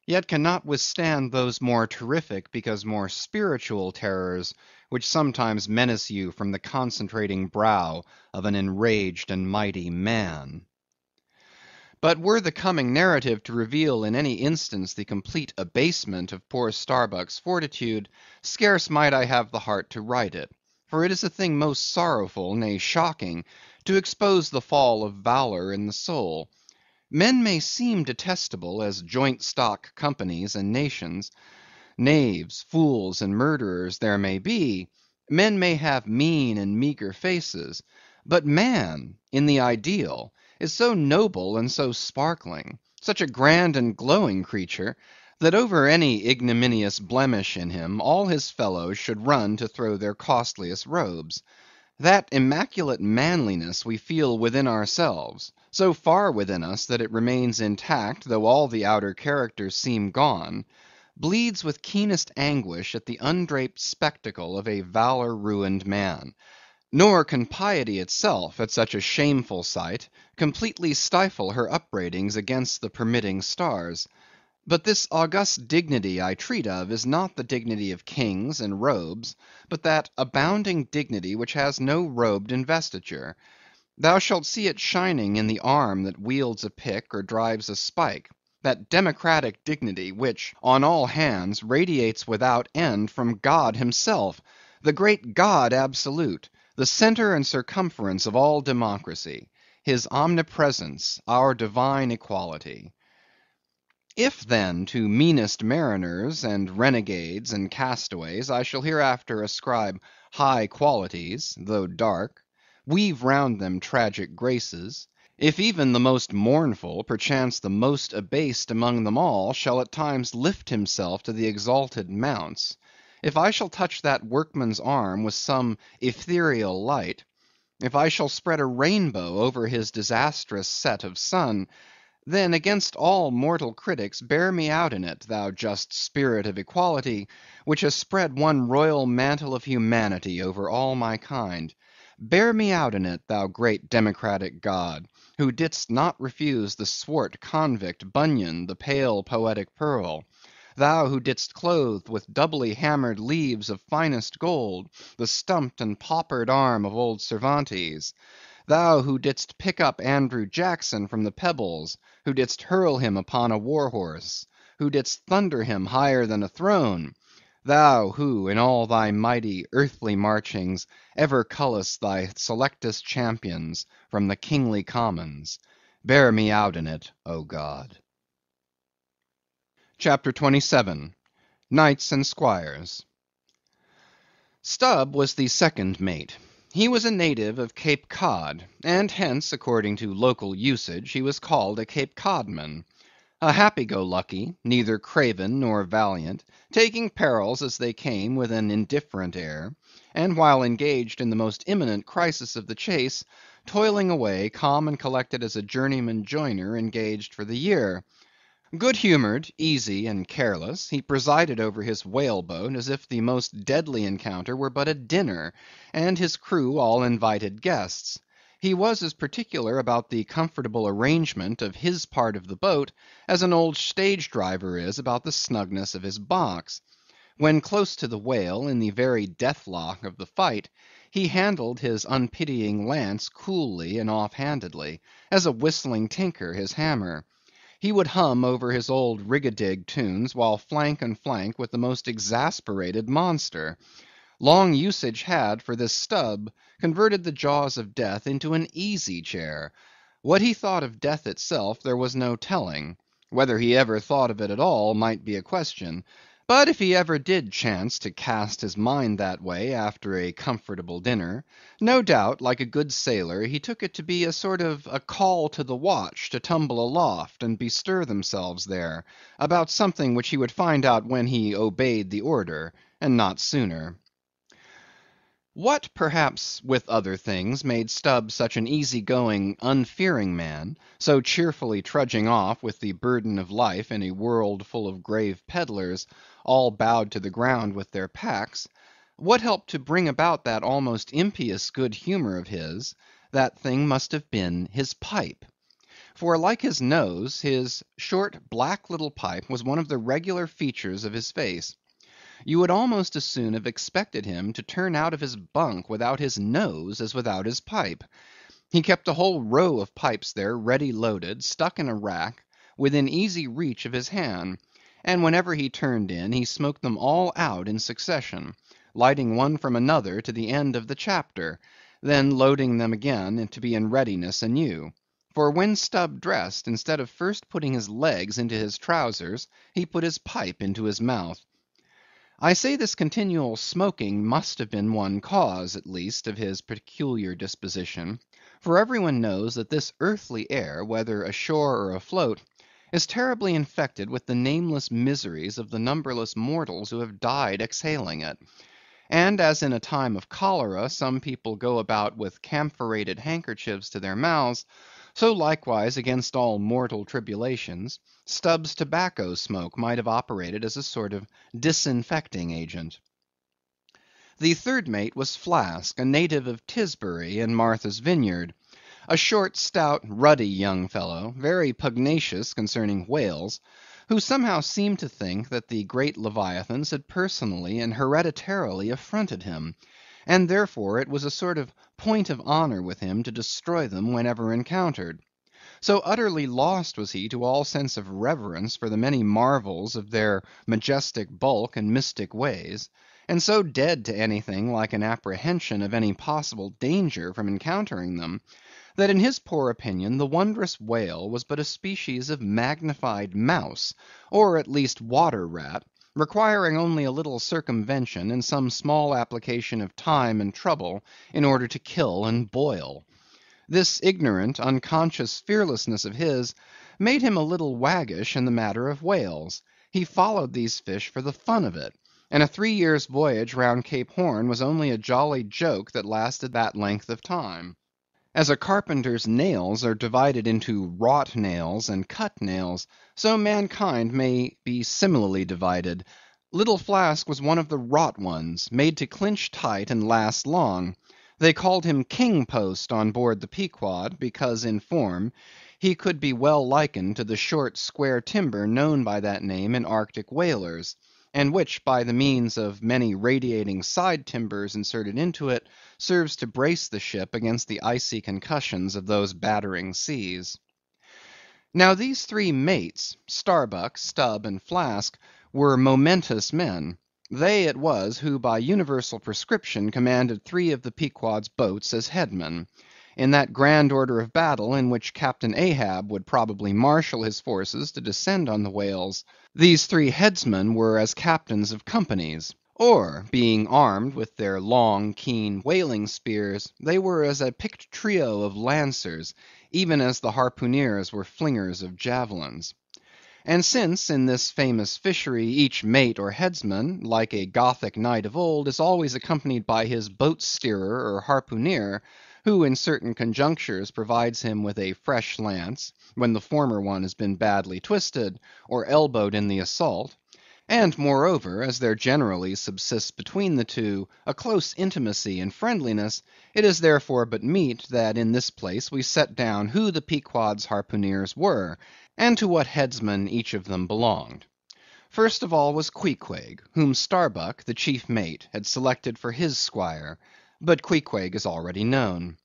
yet cannot withstand those more terrific because more spiritual terrors, which sometimes menace you from the concentrating brow of an enraged and mighty man. But were the coming narrative to reveal in any instance the complete abasement of poor Starbuck's fortitude, scarce might I have the heart to write it; for it is a thing most sorrowful, nay shocking, to expose the fall of valor in the soul. Men may seem detestable as joint stock companies and nations; knaves, fools, and murderers there may be; men may have mean and meagre faces; but man, in the ideal, is so noble and so sparkling, such a grand and glowing creature, that over any ignominious blemish in him all his fellows should run to throw their costliest robes. That immaculate manliness we feel within ourselves, so far within us that it remains intact though all the outer characters seem gone, bleeds with keenest anguish at the undraped spectacle of a valor-ruined man; nor can piety itself, at such a shameful sight, completely stifle her upbraidings against the permitting stars. But this august dignity I treat of is not the dignity of kings and robes, but that abounding dignity which has no robed investiture. Thou shalt see it shining in the arm that wields a pick or drives a spike; that democratic dignity which, on all hands, radiates without end from God himself, the great God absolute, the centre and circumference of all democracy; his omnipresence, our divine equality. If then to meanest mariners, and renegades, and castaways, I shall hereafter ascribe high qualities, though dark; weave round them tragic graces; if even the most mournful, perchance the most abased among them all, shall at times lift himself to the exalted mounts; if I shall touch that workman's arm with some ethereal light; if I shall spread a rainbow over his disastrous set of sun; then against all mortal critics bear me out in it, thou just spirit of equality, which has spread one royal mantle of humanity over all my kind; bear me out in it, thou great democratic God, who didst not refuse the swart convict Bunyan the pale poetic pearl; thou who didst clothe with doubly hammered leaves of finest gold the stumped and paupered arm of old Cervantes; thou who didst pick up Andrew Jackson from the pebbles, who didst hurl him upon a war horse, who didst thunder him higher than a throne; thou who, in all thy mighty earthly marchings, ever cullest thy selectest champions from the kingly commons; bear me out in it, O God. CHAPTER 27. Knights and Squires. Stubb was the second mate. He was a native of Cape Cod, and hence, according to local usage, he was called a Cape Codman. A happy-go-lucky, neither craven nor valiant, taking perils as they came with an indifferent air, and while engaged in the most imminent crisis of the chase, toiling away calm and collected as a journeyman joiner engaged for the year. Good humored, easy, and careless, he presided over his whale boat as if the most deadly encounter were but a dinner, and his crew all invited guests. He was as particular about the comfortable arrangement of his part of the boat as an old stage driver is about the snugness of his box. When close to the whale, in the very deathlock of the fight, he handled his unpitying lance coolly and off-handedly, as a whistling tinker his hammer. He would hum over his old rig-a-dig tunes while flank and flank with the most exasperated monster. Long usage had, for this Stubb, converted the jaws of death into an easy chair. What he thought of death itself there was no telling; whether he ever thought of it at all might be a question; but if he ever did chance to cast his mind that way after a comfortable dinner, no doubt, like a good sailor, he took it to be a sort of a call to the watch to tumble aloft and bestir themselves there, about something which he would find out when he obeyed the order, and not sooner. What, perhaps, with other things, made Stubb such an easy-going, unfearing man, so cheerfully trudging off with the burden of life in a world full of grave peddlers, all bowed to the ground with their packs, what helped to bring about that almost impious good humor of his, that thing must have been his pipe. For like his nose, his short black little pipe was one of the regular features of his face. You would almost as soon have expected him to turn out of his bunk without his nose as without his pipe. He kept a whole row of pipes there ready loaded, stuck in a rack, within easy reach of his hand, and whenever he turned in, he smoked them all out in succession, lighting one from another to the end of the chapter, then loading them again to be in readiness anew. For when Stubb dressed, instead of first putting his legs into his trousers, he put his pipe into his mouth. I say this continual smoking must have been one cause, at least, of his peculiar disposition, for every one knows that this earthly air, whether ashore or afloat, is terribly infected with the nameless miseries of the numberless mortals who have died exhaling it. And as in a time of cholera some people go about with camphorated handkerchiefs to their mouths, so likewise against all mortal tribulations, Stubb's tobacco smoke might have operated as a sort of disinfecting agent. The third mate was Flask, a native of Tisbury in Martha's Vineyard, a short, stout, ruddy young fellow, very pugnacious concerning whales, who somehow seemed to think that the great leviathans had personally and hereditarily affronted him, and therefore it was a sort of point of honor with him to destroy them whenever encountered. So utterly lost was he to all sense of reverence for the many marvels of their majestic bulk and mystic ways, and so dead to anything like an apprehension of any possible danger from encountering them, that in his poor opinion the wondrous whale was but a species of magnified mouse, or at least water rat, requiring only a little circumvention and some small application of time and trouble in order to kill and boil. This ignorant, unconscious fearlessness of his made him a little waggish in the matter of whales. He followed these fish for the fun of it, and a 3 years' voyage round Cape Horn was only a jolly joke that lasted that length of time. As a carpenter's nails are divided into wrought nails and cut nails, so mankind may be similarly divided. Little Flask was one of the wrought ones, made to clinch tight and last long. They called him King Post on board the Pequod, because in form he could be well likened to the short square timber known by that name in Arctic whalers, and which by the means of many radiating side timbers inserted into it, serves to brace the ship against the icy concussions of those battering seas. Now these three mates, Starbuck, Stubb, and Flask, were momentous men. They it was who by universal prescription commanded 3 of the Pequod's boats as headmen, in that grand order of battle in which Captain Ahab would probably marshal his forces to descend on the whales. These 3 headsmen were as captains of companies, or being armed with their long, keen whaling spears, they were as a picked trio of lancers, even as the harpooneers were flingers of javelins. And since in this famous fishery each mate or headsman, like a Gothic knight of old, is always accompanied by his boat steerer or harpooneer, who in certain conjunctures provides him with a fresh lance, when the former one has been badly twisted, or elbowed in the assault; and moreover, as there generally subsists between the two a close intimacy and friendliness, it is therefore but meet that in this place we set down who the Pequod's harpooneers were, and to what headsman each of them belonged. First of all was Queequeg, whom Starbuck, the chief mate, had selected for his squire, but Queequeg is already known.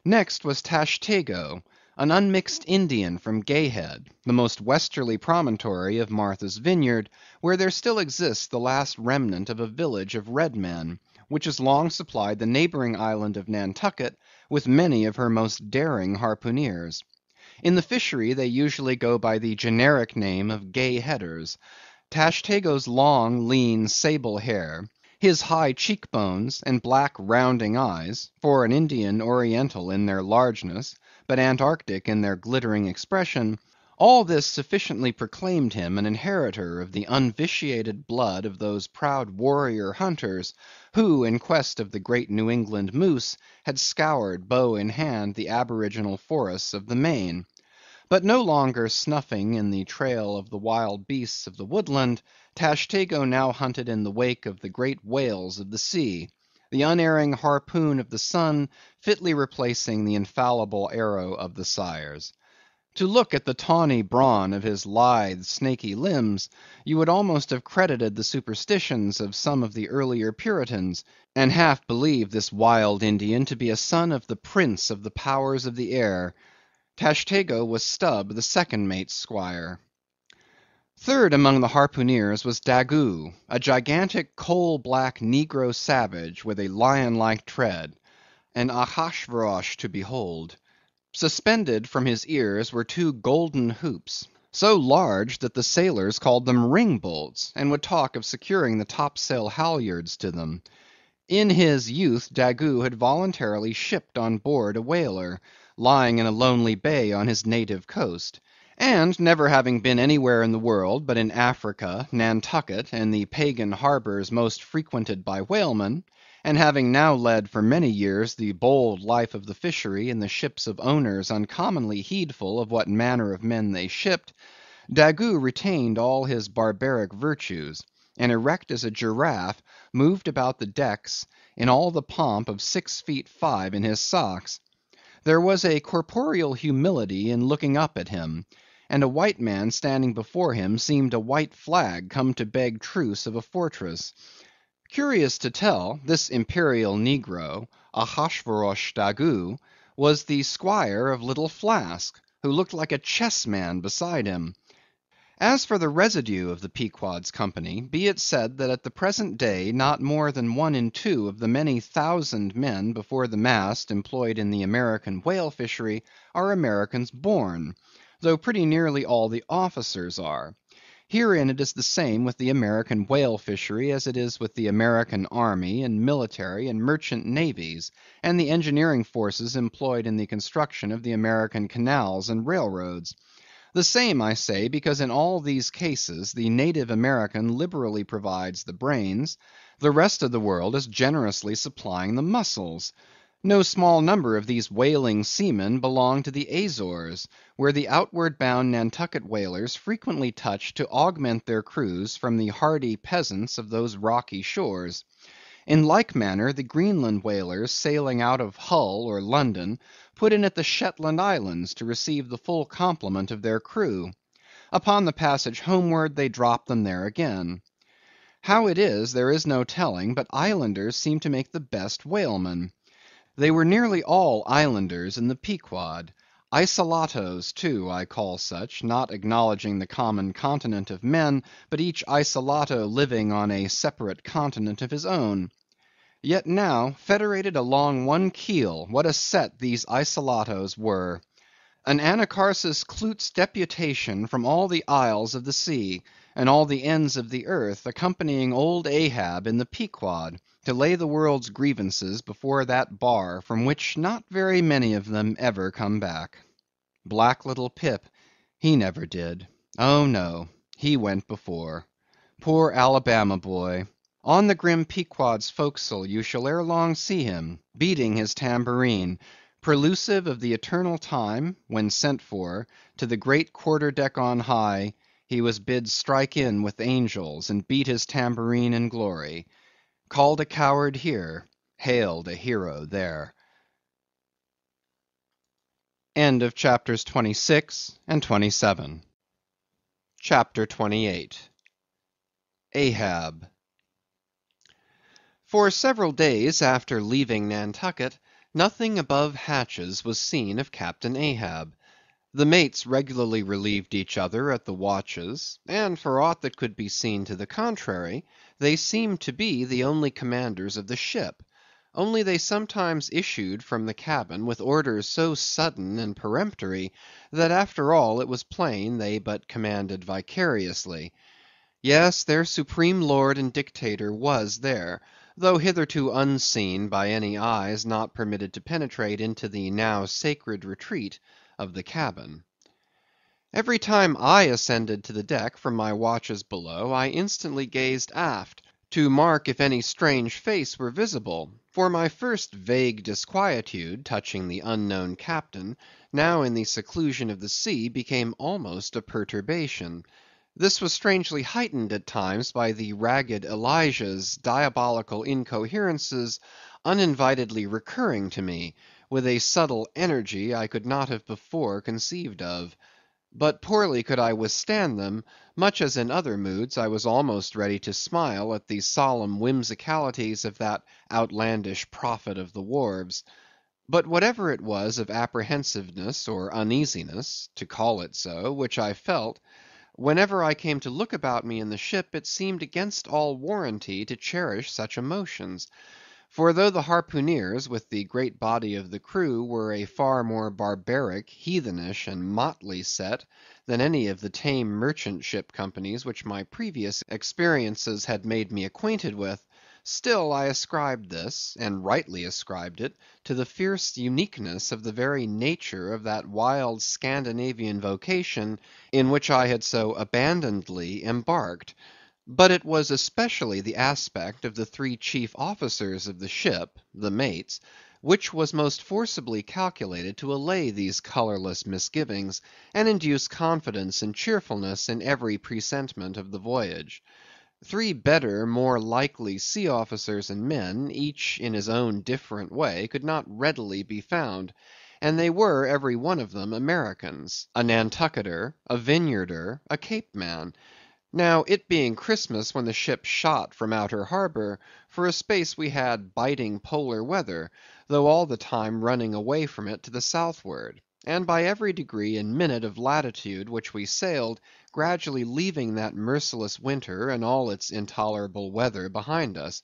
Next was Tashtego, an unmixed Indian from Gayhead, the most westerly promontory of Martha's Vineyard, where there still exists the last remnant of a village of red men, which has long supplied the neighboring island of Nantucket with many of her most daring harpooneers. In the fishery they usually go by the generic name of Gay Headers. Tashtego's long, lean, sable hair, his high cheekbones, and black rounding eyes, for an Indian oriental in their largeness, but Antarctic in their glittering expression, All this sufficiently proclaimed him an inheritor of the unvitiated blood of those proud warrior hunters, who, in quest of the great New England moose, had scoured, bow in hand, the aboriginal forests of the Main. But no longer snuffing in the trail of the wild beasts of the woodland, Tashtego now hunted in the wake of the great whales of the sea, the unerring harpoon of the sun fitly replacing the infallible arrow of the sires. To look at the tawny brawn of his lithe, snaky limbs, you would almost have credited the superstitions of some of the earlier Puritans, and half believed this wild Indian to be a son of the prince of the powers of the air. Tashtego was Stubb, the second mate's squire. Third among the harpooneers was Daggoo, a gigantic coal-black negro savage with a lion-like tread, an Ahasuerus to behold. Suspended from his ears were two golden hoops, so large that the sailors called them ring bolts, and would talk of securing the topsail halyards to them. In his youth Daggoo had voluntarily shipped on board a whaler, lying in a lonely bay on his native coast, and never having been anywhere in the world but in Africa, Nantucket, and the pagan harbors most frequented by whalemen, and having now led for many years the bold life of the fishery in the ships of owners uncommonly heedful of what manner of men they shipped, Daggoo retained all his barbaric virtues, and erect as a giraffe, moved about the decks in all the pomp of 6 feet 5 in his socks. There was a corporeal humility in looking up at him, and a white man standing before him seemed a white flag come to beg truce of a fortress. Curious to tell, this imperial negro, Ahasuerus Daggoo, was the squire of Little Flask, who looked like a chessman beside him. As for the residue of the Pequod's company, be it said that at the present day not more than 1 in 2 of the many thousand men before the mast employed in the American whale fishery are Americans born, though pretty nearly all the officers are. Herein it is the same with the American whale fishery as it is with the American army and military and merchant navies, and the engineering forces employed in the construction of the American canals and railroads. The same, I say, because in all these cases the native American liberally provides the brains, the rest of the world is generously supplying the muscles. No small number of these whaling seamen belong to the Azores, where the outward bound Nantucket whalers frequently touch to augment their crews from the hardy peasants of those rocky shores. In like manner, the Greenland whalers sailing out of Hull or London put in at the Shetland Islands to receive the full complement of their crew. Upon the passage homeward they drop them there again. How it is, there is no telling, but islanders seem to make the best whalemen. They were nearly all islanders in the Pequod. Isolatos, too, I call such, not acknowledging the common continent of men, but each isolato living on a separate continent of his own. Yet now, federated along one keel, what a set these isolatos were! An Anacharsis Cloots deputation from all the isles of the sea, and all the ends of the earth, accompanying old Ahab in the Pequod, to lay the world's grievances before that bar from which not very many of them ever come back. Black little Pip, he never did. Oh no, he went before. Poor Alabama boy! On the grim Pequod's forecastle you shall ere long see him, beating his tambourine, prelusive of the eternal time, when sent for, to the great quarter-deck on high, he was bid strike in with angels, and beat his tambourine in glory. Called a coward here, hailed a hero there. End of chapters 26 and 27. Chapter 28. Ahab. For several days after leaving Nantucket, nothing above hatches was seen of Captain Ahab. The mates regularly relieved each other at the watches, and for aught that could be seen to the contrary, they seemed to be the only commanders of the ship; only they sometimes issued from the cabin with orders so sudden and peremptory, that after all it was plain they but commanded vicariously. Yes, their supreme lord and dictator was there, though hitherto unseen by any eyes not permitted to penetrate into the now sacred retreat of the cabin. Every time I ascended to the deck from my watches below, I instantly gazed aft, to mark if any strange face were visible; for my first vague disquietude touching the unknown captain, now in the seclusion of the sea, became almost a perturbation. This was strangely heightened at times by the ragged Elijah's diabolical incoherences uninvitedly recurring to me, with a subtle energy I could not have before conceived of. But poorly could I withstand them, much as in other moods I was almost ready to smile at the solemn whimsicalities of that outlandish prophet of the wharves. But whatever it was of apprehensiveness or uneasiness, to call it so, which I felt, whenever I came to look about me in the ship, it seemed against all warranty to cherish such emotions. For though the harpooneers, with the great body of the crew, were a far more barbaric, heathenish, and motley set than any of the tame merchant ship companies which my previous experiences had made me acquainted with, still I ascribed this, and rightly ascribed it, to the fierce uniqueness of the very nature of that wild Scandinavian vocation in which I had so abandonedly embarked. But it was especially the aspect of the three chief officers of the ship, the mates, which was most forcibly calculated to allay these colorless misgivings, and induce confidence and cheerfulness in every presentment of the voyage. Three better, more likely sea officers and men, each in his own different way, could not readily be found; and they were, every one of them, Americans; a Nantucketer, a Vineyarder, a Cape man. Now, it being Christmas when the ship shot from outer harbor, for a space we had biting polar weather, though all the time running away from it to the southward; and by every degree and minute of latitude which we sailed, gradually leaving that merciless winter and all its intolerable weather behind us.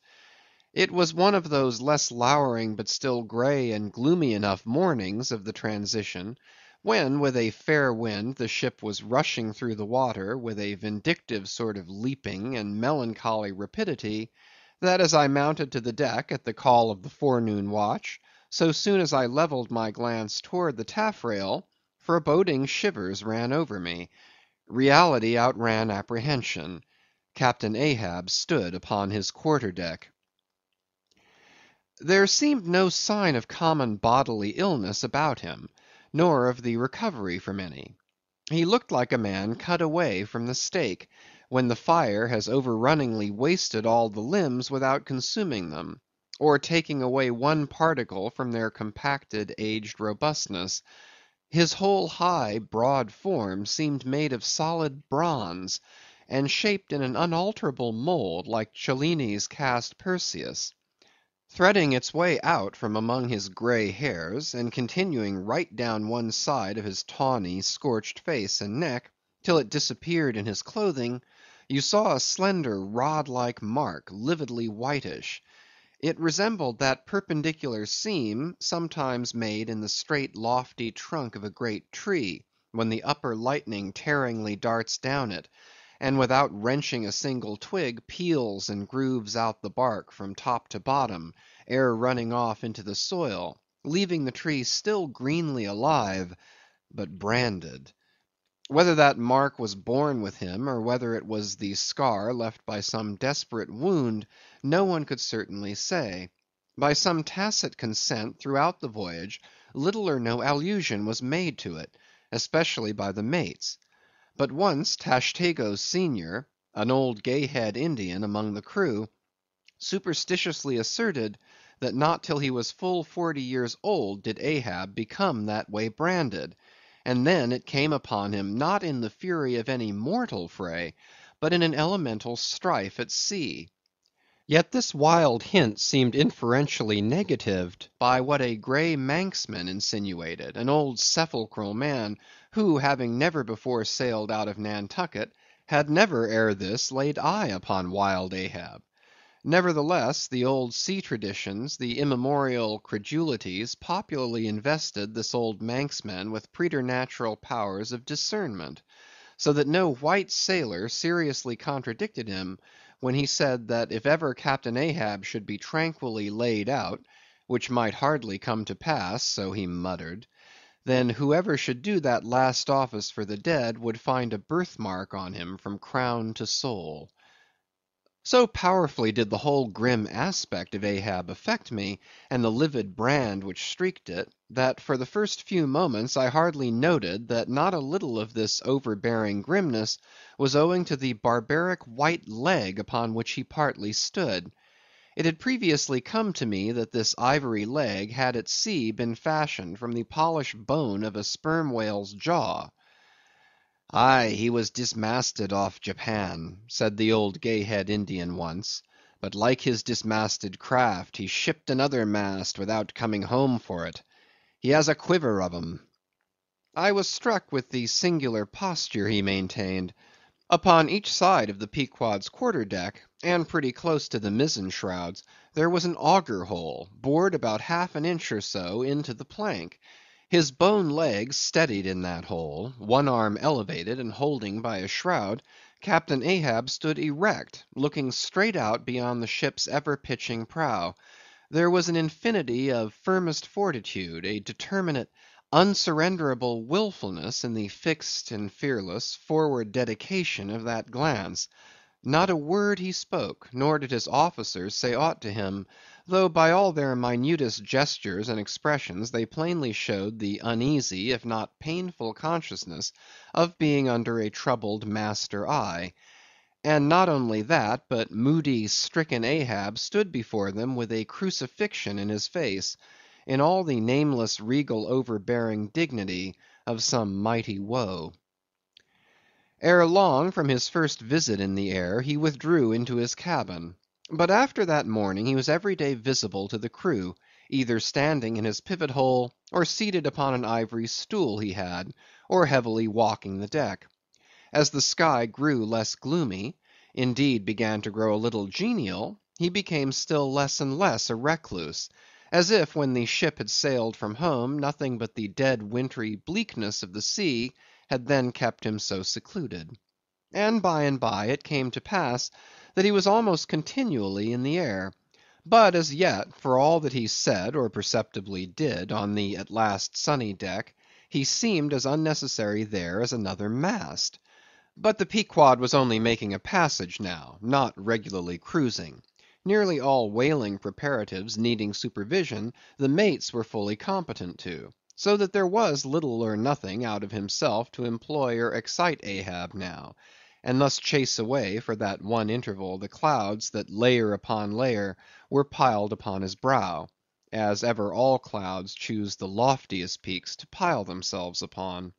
It was one of those less lowering but still grey and gloomy enough mornings of the transition, when with a fair wind the ship was rushing through the water with a vindictive sort of leaping and melancholy rapidity, that as I mounted to the deck at the call of the forenoon watch, so soon as I levelled my glance toward the taffrail, foreboding shivers ran over me. Reality outran apprehension. Captain Ahab stood upon his quarter-deck. There seemed no sign of common bodily illness about him, nor of the recovery from any. He looked like a man cut away from the stake, when the fire has overrunningly wasted all the limbs without consuming them, or taking away one particle from their compacted, aged robustness. His whole high, broad form seemed made of solid bronze, and shaped in an unalterable mould like Cellini's cast Perseus. Threading its way out from among his grey hairs, and continuing right down one side of his tawny, scorched face and neck, till it disappeared in his clothing, you saw a slender rod-like mark, lividly whitish. It resembled that perpendicular seam sometimes made in the straight lofty trunk of a great tree, when the upper lightning tearingly darts down it, and without wrenching a single twig, peels and grooves out the bark from top to bottom, ere running off into the soil, leaving the tree still greenly alive, but branded. Whether that mark was born with him, or whether it was the scar left by some desperate wound, no one could certainly say. By some tacit consent throughout the voyage, little or no allusion was made to it, especially by the mates. But once Tashtego senior, an old Gayhead Indian among the crew, superstitiously asserted that not till he was full 40 years old did Ahab become that way branded, and then it came upon him not in the fury of any mortal fray, but in an elemental strife at sea. Yet this wild hint seemed inferentially negatived by what a grey Manxman insinuated, an old sepulchral man, who having never before sailed out of Nantucket, had never ere this laid eye upon wild Ahab. Nevertheless, the old sea traditions, the immemorial credulities, popularly invested this old Manxman with preternatural powers of discernment, so that no white sailor seriously contradicted him when he said that if ever Captain Ahab should be tranquilly laid out, which might hardly come to pass, so he muttered, then whoever should do that last office for the dead would find a birthmark on him from crown to sole. So powerfully did the whole grim aspect of Ahab affect me, and the livid brand which streaked it, that for the first few moments I hardly noted that not a little of this overbearing grimness was owing to the barbaric white leg upon which he partly stood. It had previously come to me that this ivory leg had at sea been fashioned from the polished bone of a sperm whale's jaw. "Aye, he was dismasted off Japan," said the old Gay-Head Indian once, "but like his dismasted craft, he shipped another mast without coming home for it. He has a quiver of 'em." I was struck with the singular posture he maintained. Upon each side of the Pequod's quarter deck, and pretty close to the mizzen shrouds, there was an auger hole, bored about half an inch or so into the plank. His bone legs steadied in that hole, one arm elevated and holding by a shroud, Captain Ahab stood erect, looking straight out beyond the ship's ever-pitching prow. There was an infinity of firmest fortitude, a determinate, unsurrenderable willfulness in the fixed and fearless forward dedication of that glance. Not a word he spoke, nor did his officers say aught to him, though by all their minutest gestures and expressions they plainly showed the uneasy, if not painful consciousness of being under a troubled master eye. And not only that, but moody, stricken Ahab stood before them with a crucifixion in his face, in all the nameless, regal, overbearing dignity of some mighty woe. Ere long, from his first visit in the air, he withdrew into his cabin. But after that morning he was every day visible to the crew, either standing in his pivot hole, or seated upon an ivory stool he had, or heavily walking the deck. As the sky grew less gloomy, indeed began to grow a little genial, he became still less and less a recluse, as if when the ship had sailed from home, nothing but the dead wintry bleakness of the sea had then kept him so secluded. And by it came to pass that he was almost continually in the air. But as yet, for all that he said or perceptibly did on the at last sunny deck, he seemed as unnecessary there as another mast. But the Pequod was only making a passage now, not regularly cruising. Nearly all whaling preparatives needing supervision, the mates were fully competent to; so that there was little or nothing out of himself to employ or excite Ahab now, and thus chase away for that one interval the clouds that layer upon layer were piled upon his brow, as ever all clouds choose the loftiest peaks to pile themselves upon.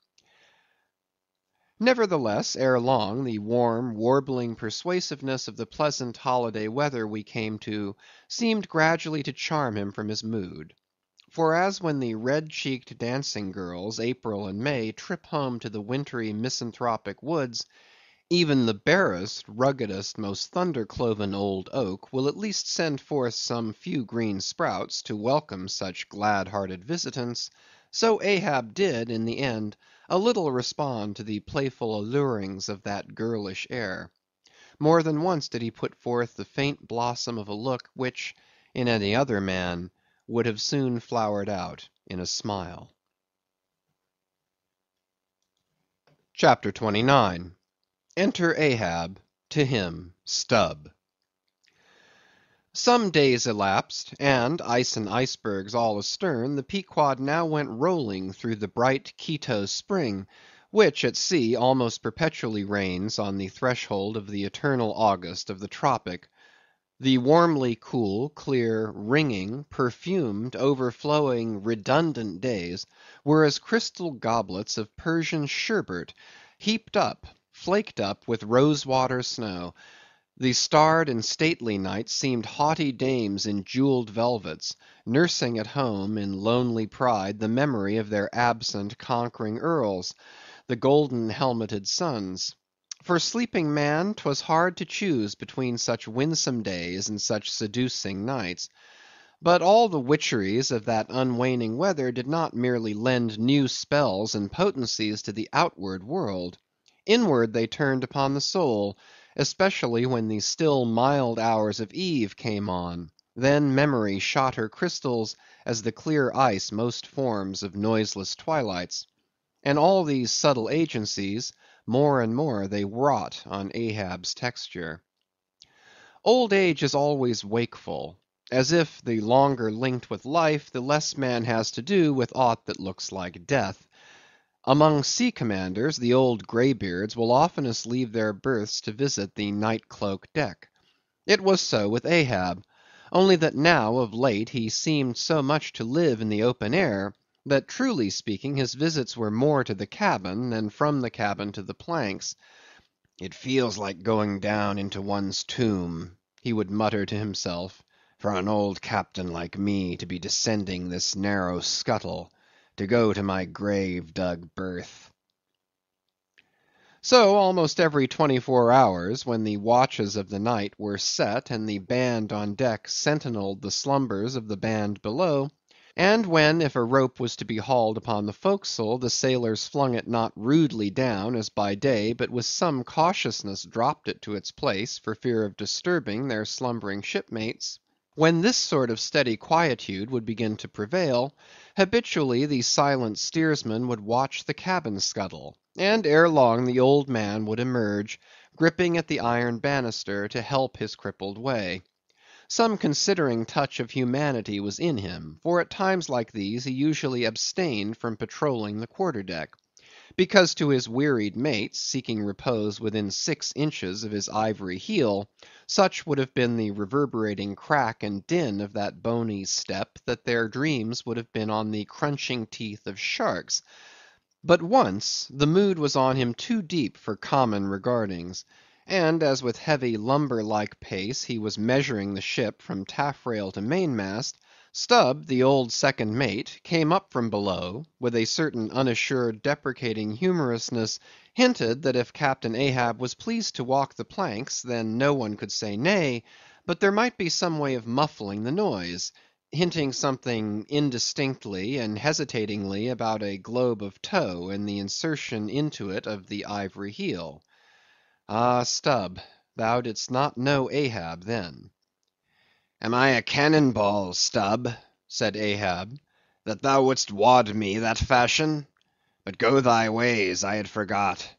Nevertheless, ere long, the warm, warbling persuasiveness of the pleasant holiday weather we came to, seemed gradually to charm him from his mood. For as when the red-cheeked dancing girls, April and May, trip home to the wintry misanthropic woods, even the barest, ruggedest, most thunder-cloven old oak will at least send forth some few green sprouts to welcome such glad-hearted visitants, so Ahab did, in the end, a little respond to the playful allurings of that girlish air. More than once did he put forth the faint blossom of a look, which, in any other man, would have soon flowered out in a smile. CHAPTER 29. Enter Ahab, to him Stubb. Some days elapsed, and, ice and icebergs all astern, the Pequod now went rolling through the bright Quito spring, which at sea almost perpetually reigns on the threshold of the eternal August of the tropic. The warmly cool, clear, ringing, perfumed, overflowing, redundant days were as crystal goblets of Persian sherbet, heaped up, flaked up with rose-water snow. The starred and stately nights seemed haughty dames in jewelled velvets, nursing at home in lonely pride the memory of their absent conquering earls, the golden helmeted suns. For sleeping man, 'twas hard to choose between such winsome days and such seducing nights. But all the witcheries of that unwaning weather did not merely lend new spells and potencies to the outward world. Inward they turned upon the soul, especially when the still mild hours of eve came on. Then memory shot her crystals as the clear ice most forms of noiseless twilights. And all these subtle agencies, more and more they wrought on Ahab's texture. Old age is always wakeful, as if, the longer linked with life, the less man has to do with aught that looks like death. Among sea commanders, the old greybeards will oftenest leave their berths to visit the night cloak deck. It was so with Ahab, only that now of late he seemed so much to live in the open air, that truly speaking his visits were more to the cabin than from the cabin to the planks. "It feels like going down into one's tomb," he would mutter to himself, "for an old captain like me to be descending this narrow scuttle, to go to my grave-dug berth." So almost every 24 hours, when the watches of the night were set, and the band on deck sentineled the slumbers of the band below, and when, if a rope was to be hauled upon the forecastle, the sailors flung it not rudely down as by day, but with some cautiousness dropped it to its place for fear of disturbing their slumbering shipmates; when this sort of steady quietude would begin to prevail, habitually the silent steersman would watch the cabin scuttle, and ere long the old man would emerge, gripping at the iron banister to help his crippled way. Some considering touch of humanity was in him, for at times like these he usually abstained from patrolling the quarter deck, because to his wearied mates, seeking repose within 6 inches of his ivory heel, such would have been the reverberating crack and din of that bony step, that their dreams would have been on the crunching teeth of sharks. But once, the mood was on him too deep for common regardings; and as with heavy lumber-like pace he was measuring the ship from taffrail to mainmast, Stubb, the old second mate, came up from below, with a certain unassured deprecating humorousness, hinted that if Captain Ahab was pleased to walk the planks, then no one could say nay, but there might be some way of muffling the noise; hinting something indistinctly and hesitatingly about a globe of tow, and the insertion into it of the ivory heel. Ah, Stubb, thou didst not know Ahab then. "Am I a cannon ball, Stubb," said Ahab, "that thou wouldst wad me that fashion? But go thy ways, I had forgot.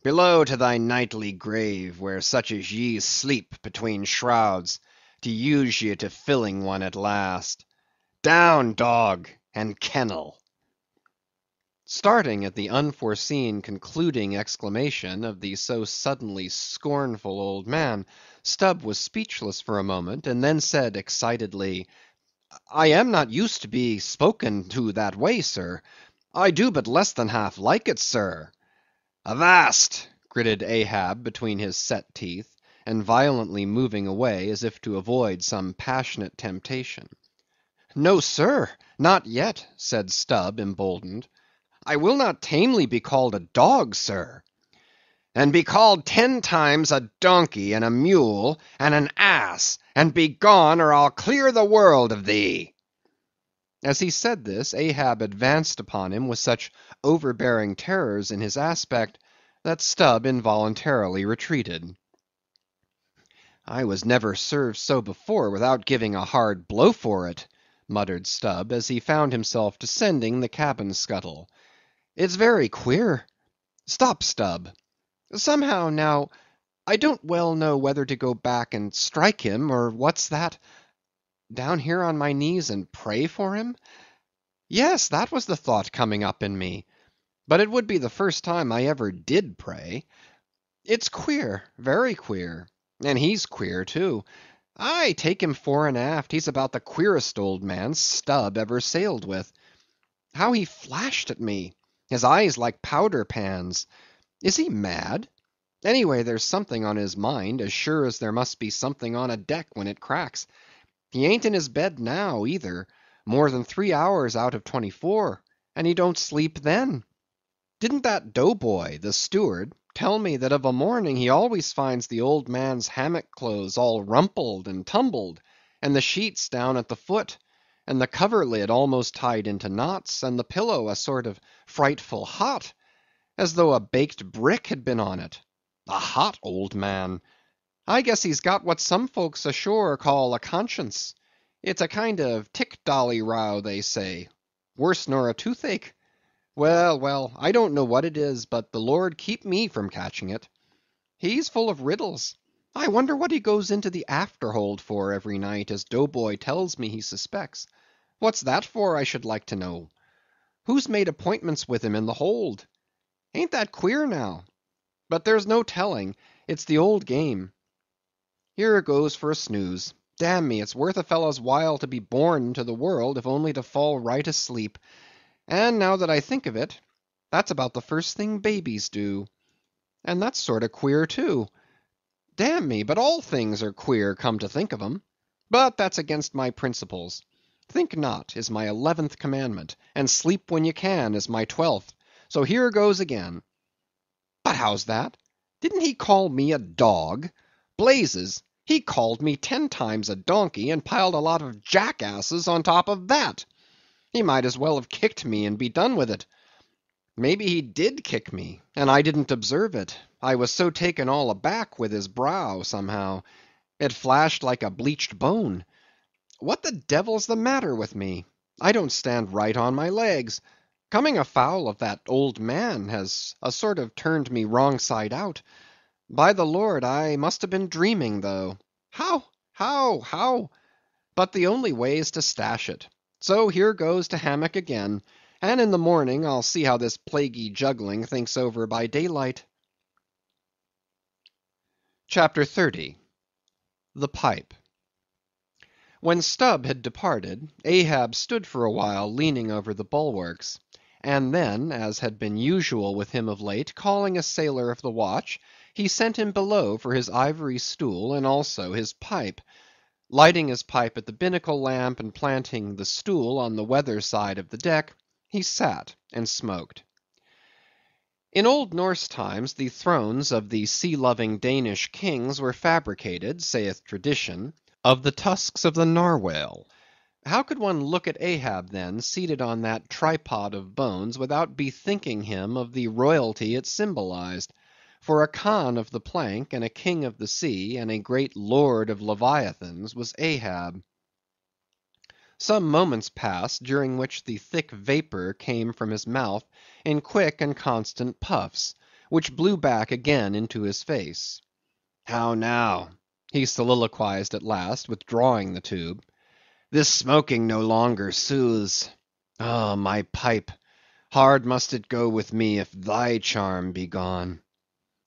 Below to thy nightly grave, where such as ye sleep between shrouds, to use ye to filling one at last. Down, dog, and kennel." Starting at the unforeseen concluding exclamation of the so suddenly scornful old man, Stubb was speechless for a moment, and then said excitedly, "I am not used to be spoken to that way, sir. I do but less than half like it, sir." "Avast!" gritted Ahab between his set teeth, and violently moving away as if to avoid some passionate temptation. "No, sir, not yet," said Stubb, emboldened. "I will not tamely be called a dog, sir." "Then be called 10 times a donkey, and a mule, and an ass, and begone, or I'll clear the world of thee." As he said this, Ahab advanced upon him with such overbearing terrors in his aspect, that Stubb involuntarily retreated. "I was never served so before without giving a hard blow for it," muttered Stubb, as he found himself descending the cabin scuttle. "It's very queer. Stop, Stubb. Somehow, now, I don't well know whether to go back and strike him, or what's that? Down here on my knees and pray for him? Yes, that was the thought coming up in me. But it would be the first time I ever did pray. It's queer, very queer. And he's queer too. Aye, take him fore and aft, he's about the queerest old man Stubb ever sailed with. How he flashed at me! His eyes like powder pans. Is he mad? Anyway, there's something on his mind, as sure as there must be something on a deck when it cracks. He ain't in his bed now, either, more than 3 hours out of 24, and he don't sleep then. Didn't that doughboy, the steward, tell me that of a morning he always finds the old man's hammock clothes all rumpled and tumbled, and the sheets down at the foot, and the coverlid almost tied into knots, and the pillow a sort of frightful hot, as though a baked brick had been on it. A hot old man! I guess he's got what some folks ashore call a conscience. It's a kind of tick-dolly row, they say. Worse nor a toothache. Well, well, I don't know what it is, but the Lord keep me from catching it. He's full of riddles. I wonder what he goes into the afterhold for every night, as Doughboy tells me he suspects. What's that for, I should like to know? Who's made appointments with him in the hold? Ain't that queer now? But there's no telling. It's the old game. Here goes for a snooze. Damn me, it's worth a fellow's while to be born into the world, if only to fall right asleep. And now that I think of it, that's about the first thing babies do. And that's sort of queer, too. Damn me, but all things are queer, come to think of 'em. But that's against my principles. Think not is my 11th commandment, and sleep when you can is my 12th. So here goes again. But how's that? Didn't he call me a dog? Blazes, he called me 10 times a donkey, and piled a lot of jackasses on top of that. He might as well have kicked me and be done with it. Maybe he did kick me, and I didn't observe it. I was so taken all aback with his brow, somehow. It flashed like a bleached bone. What the devil's the matter with me? I don't stand right on my legs. Coming afoul of that old man has a sort of turned me wrong side out. By the Lord, I must have been dreaming, though. How? But the only way is to stash it. So here goes to hammock again, and in the morning I'll see how this plaguey juggling thinks over by daylight. Chapter 30. The Pipe. When Stubb had departed, Ahab stood for a while leaning over the bulwarks, and then, as had been usual with him of late, calling a sailor of the watch, he sent him below for his ivory stool and also his pipe. Lighting his pipe at the binnacle lamp and planting the stool on the weather side of the deck, he sat and smoked. In old Norse times the thrones of the sea-loving Danish kings were fabricated, saith tradition, of the tusks of the narwhale. How could one look at Ahab, then, seated on that tripod of bones, without bethinking him of the royalty it symbolized? For a Khan of the plank, and a king of the sea, and a great lord of Leviathans, was Ahab. Some moments passed, during which the thick vapor came from his mouth in quick and constant puffs, which blew back again into his face. How now? He soliloquized at last, withdrawing the tube. This smoking no longer soothes. Ah, my pipe! Hard must it go with me if thy charm be gone.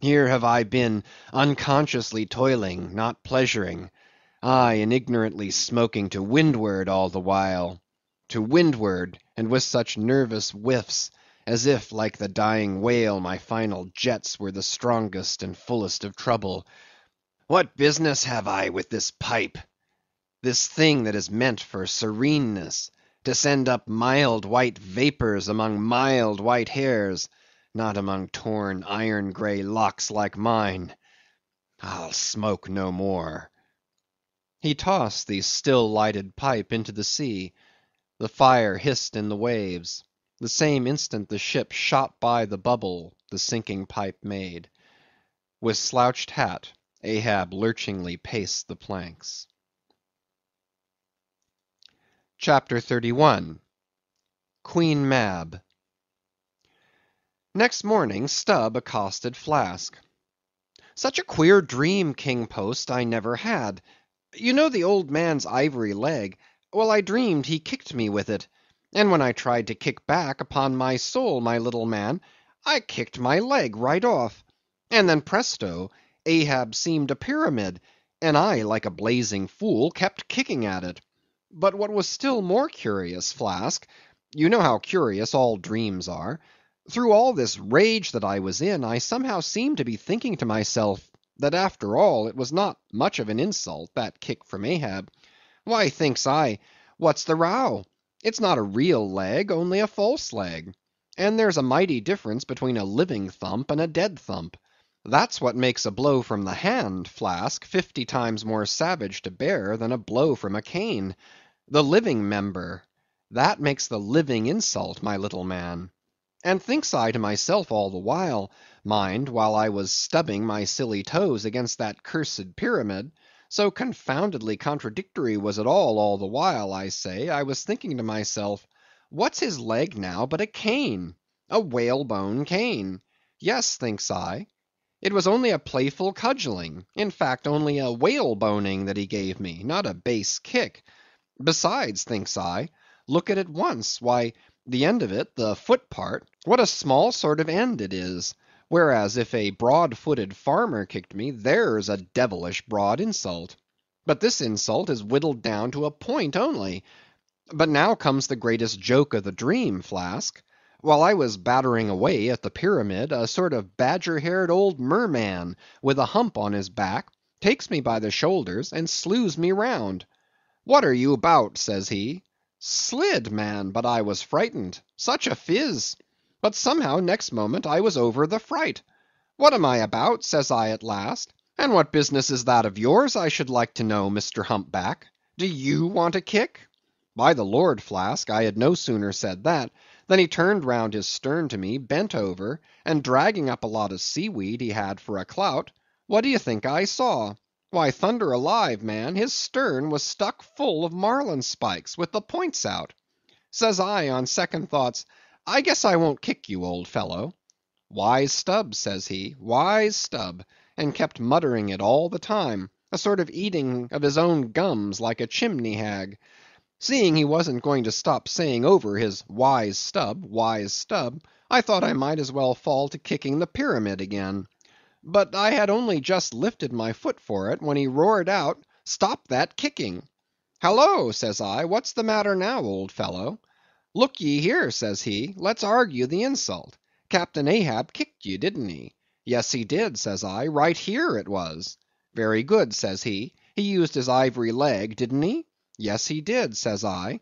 Here have I been unconsciously toiling, not pleasuring, aye, and ignorantly smoking to windward all the while. To windward, and with such nervous whiffs, as if, like the dying whale, my final jets were the strongest and fullest of trouble. What business have I with this pipe? This thing that is meant for sereneness, to send up mild white vapors among mild white hairs, not among torn iron-grey locks like mine. I'll smoke no more. He tossed the still-lighted pipe into the sea. The fire hissed in the waves. The same instant the ship shot by the bubble the sinking pipe made. With slouched hat, Ahab lurchingly paced the planks. Chapter 31. Queen Mab. Next morning Stubb accosted Flask. Such a queer dream, King Post, I never had. You know the old man's ivory leg? Well, I dreamed he kicked me with it, and when I tried to kick back, upon my soul, my little man, I kicked my leg right off. And then presto, Ahab seemed a pyramid, and I, like a blazing fool, kept kicking at it. But what was still more curious, Flask, you know how curious all dreams are, through all this rage that I was in, I somehow seemed to be thinking to myself that after all it was not much of an insult, that kick from Ahab. Why, thinks I, what's the row? It's not a real leg, only a false leg. And there's a mighty difference between a living thump and a dead thump. That's what makes a blow from the hand, Flask, 50 times more savage to bear than a blow from a cane. The living member. That makes the living insult, my little man. And thinks I to myself all the while, mind, while I was stubbing my silly toes against that cursed pyramid, So confoundedly contradictory was it all the while, I say, I was thinking to myself, what's his leg now but a cane? A whalebone cane. Yes, thinks I. It was only a playful cudgelling; in fact, only a whaleboning that he gave me, not a base kick. Besides, thinks I, look at it once; why, the end of it, the foot part, what a small sort of end it is; whereas if a broad‐footed farmer kicked me, there's a devilish broad insult. But this insult is whittled down to a point only. But now comes the greatest joke of the dream, Flask. While I was battering away at the pyramid, a sort of badger‐haired old merman, with a hump on his back, takes me by the shoulders and slews me round. "What are you about?" says he. Slid, man, but I was frightened. Such a phiz! But somehow next moment I was over the fright. "What am I about?" says I at last. "And what business is that of yours, I should like to know, Mr. Humpback? Do you want a kick?" By the Lord, Flask, I had no sooner said that, than he turned round his stern to me, bent over, and dragging up a lot of seaweed he had for a clout, what do you think I saw? Why, thunder alive, man, his stern was stuck full of marlin spikes, with the points out. Says I, on second thoughts, I guess I won't kick you, old fellow. "Wise Stubb," says he, "wise Stubb," and kept muttering it all the time, a sort of eating of his own gums like a chimney hag. Seeing he wasn't going to stop saying over his wise Stubb, I thought I might as well fall to kicking the pyramid again. But I had only just lifted my foot for it, when he roared out, "Stop that kicking!" "Hallo!" says I, "what's the matter now, old fellow?" "Look ye here," says he, "let's argue the insult. Captain Ahab kicked ye, didn't he?" "Yes, he did," says I, "right here it was." "Very good," says he, "he used his ivory leg, didn't he?" "Yes, he did," says I.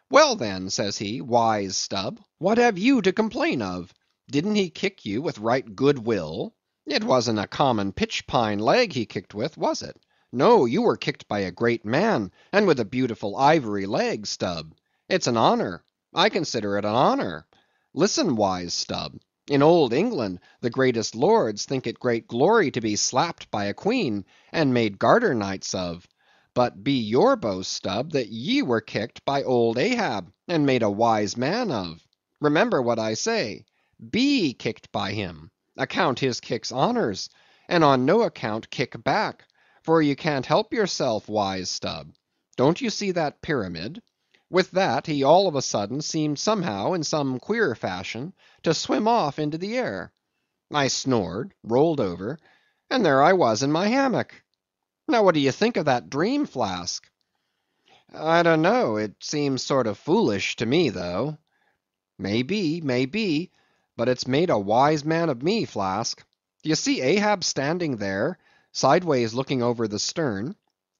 "Well, then," says he, "wise Stubb, what have you to complain of? Didn't he kick you with right good will? It wasn't a common pitch‐pine leg he kicked with, was it? No, you were kicked by a great man, and with a beautiful ivory leg, Stubb. It's an honor. I consider it an honor. Listen, wise Stubb. In old England, the greatest lords think it great glory to be slapped by a queen, and made garter knights of. But be your boast, Stubb, that ye were kicked by old Ahab, and made a wise man of. Remember what I say. Be kicked by him. Account his kicks honors, and on no account kick back, for you can't help yourself, wise Stubb. Don't you see that pyramid?" With that, he all of a sudden seemed somehow, in some queer fashion, to swim off into the air. I snored, rolled over, and there I was in my hammock. Now what do you think of that dream, Flask? "I don't know, it seems sort of foolish to me, though." "May be, but it's made a wise man of me, Flask. Do you see Ahab standing there, sideways looking over the stern?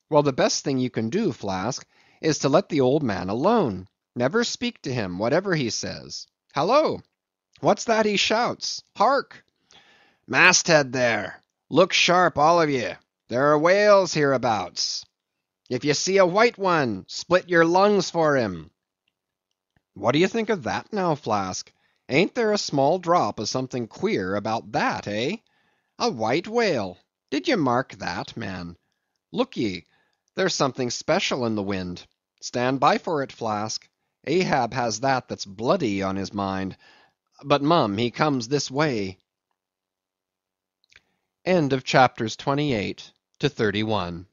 Well, the best thing you can do, Flask, is to let the old man alone. Never speak to him, whatever he says. Hallo! What's that he shouts? Hark! Masthead there! Look sharp, all of ye! There are whales hereabouts. If you see a white one, split your lungs for him." What do you think of that now, Flask? Ain't there a small drop of something queer about that, eh? A white whale! Did ye mark that, man? Look ye, there's something special in the wind. Stand by for it, Flask. Ahab has that's bloody on his mind. But mum, he comes this way. End of chapters 28 to 31.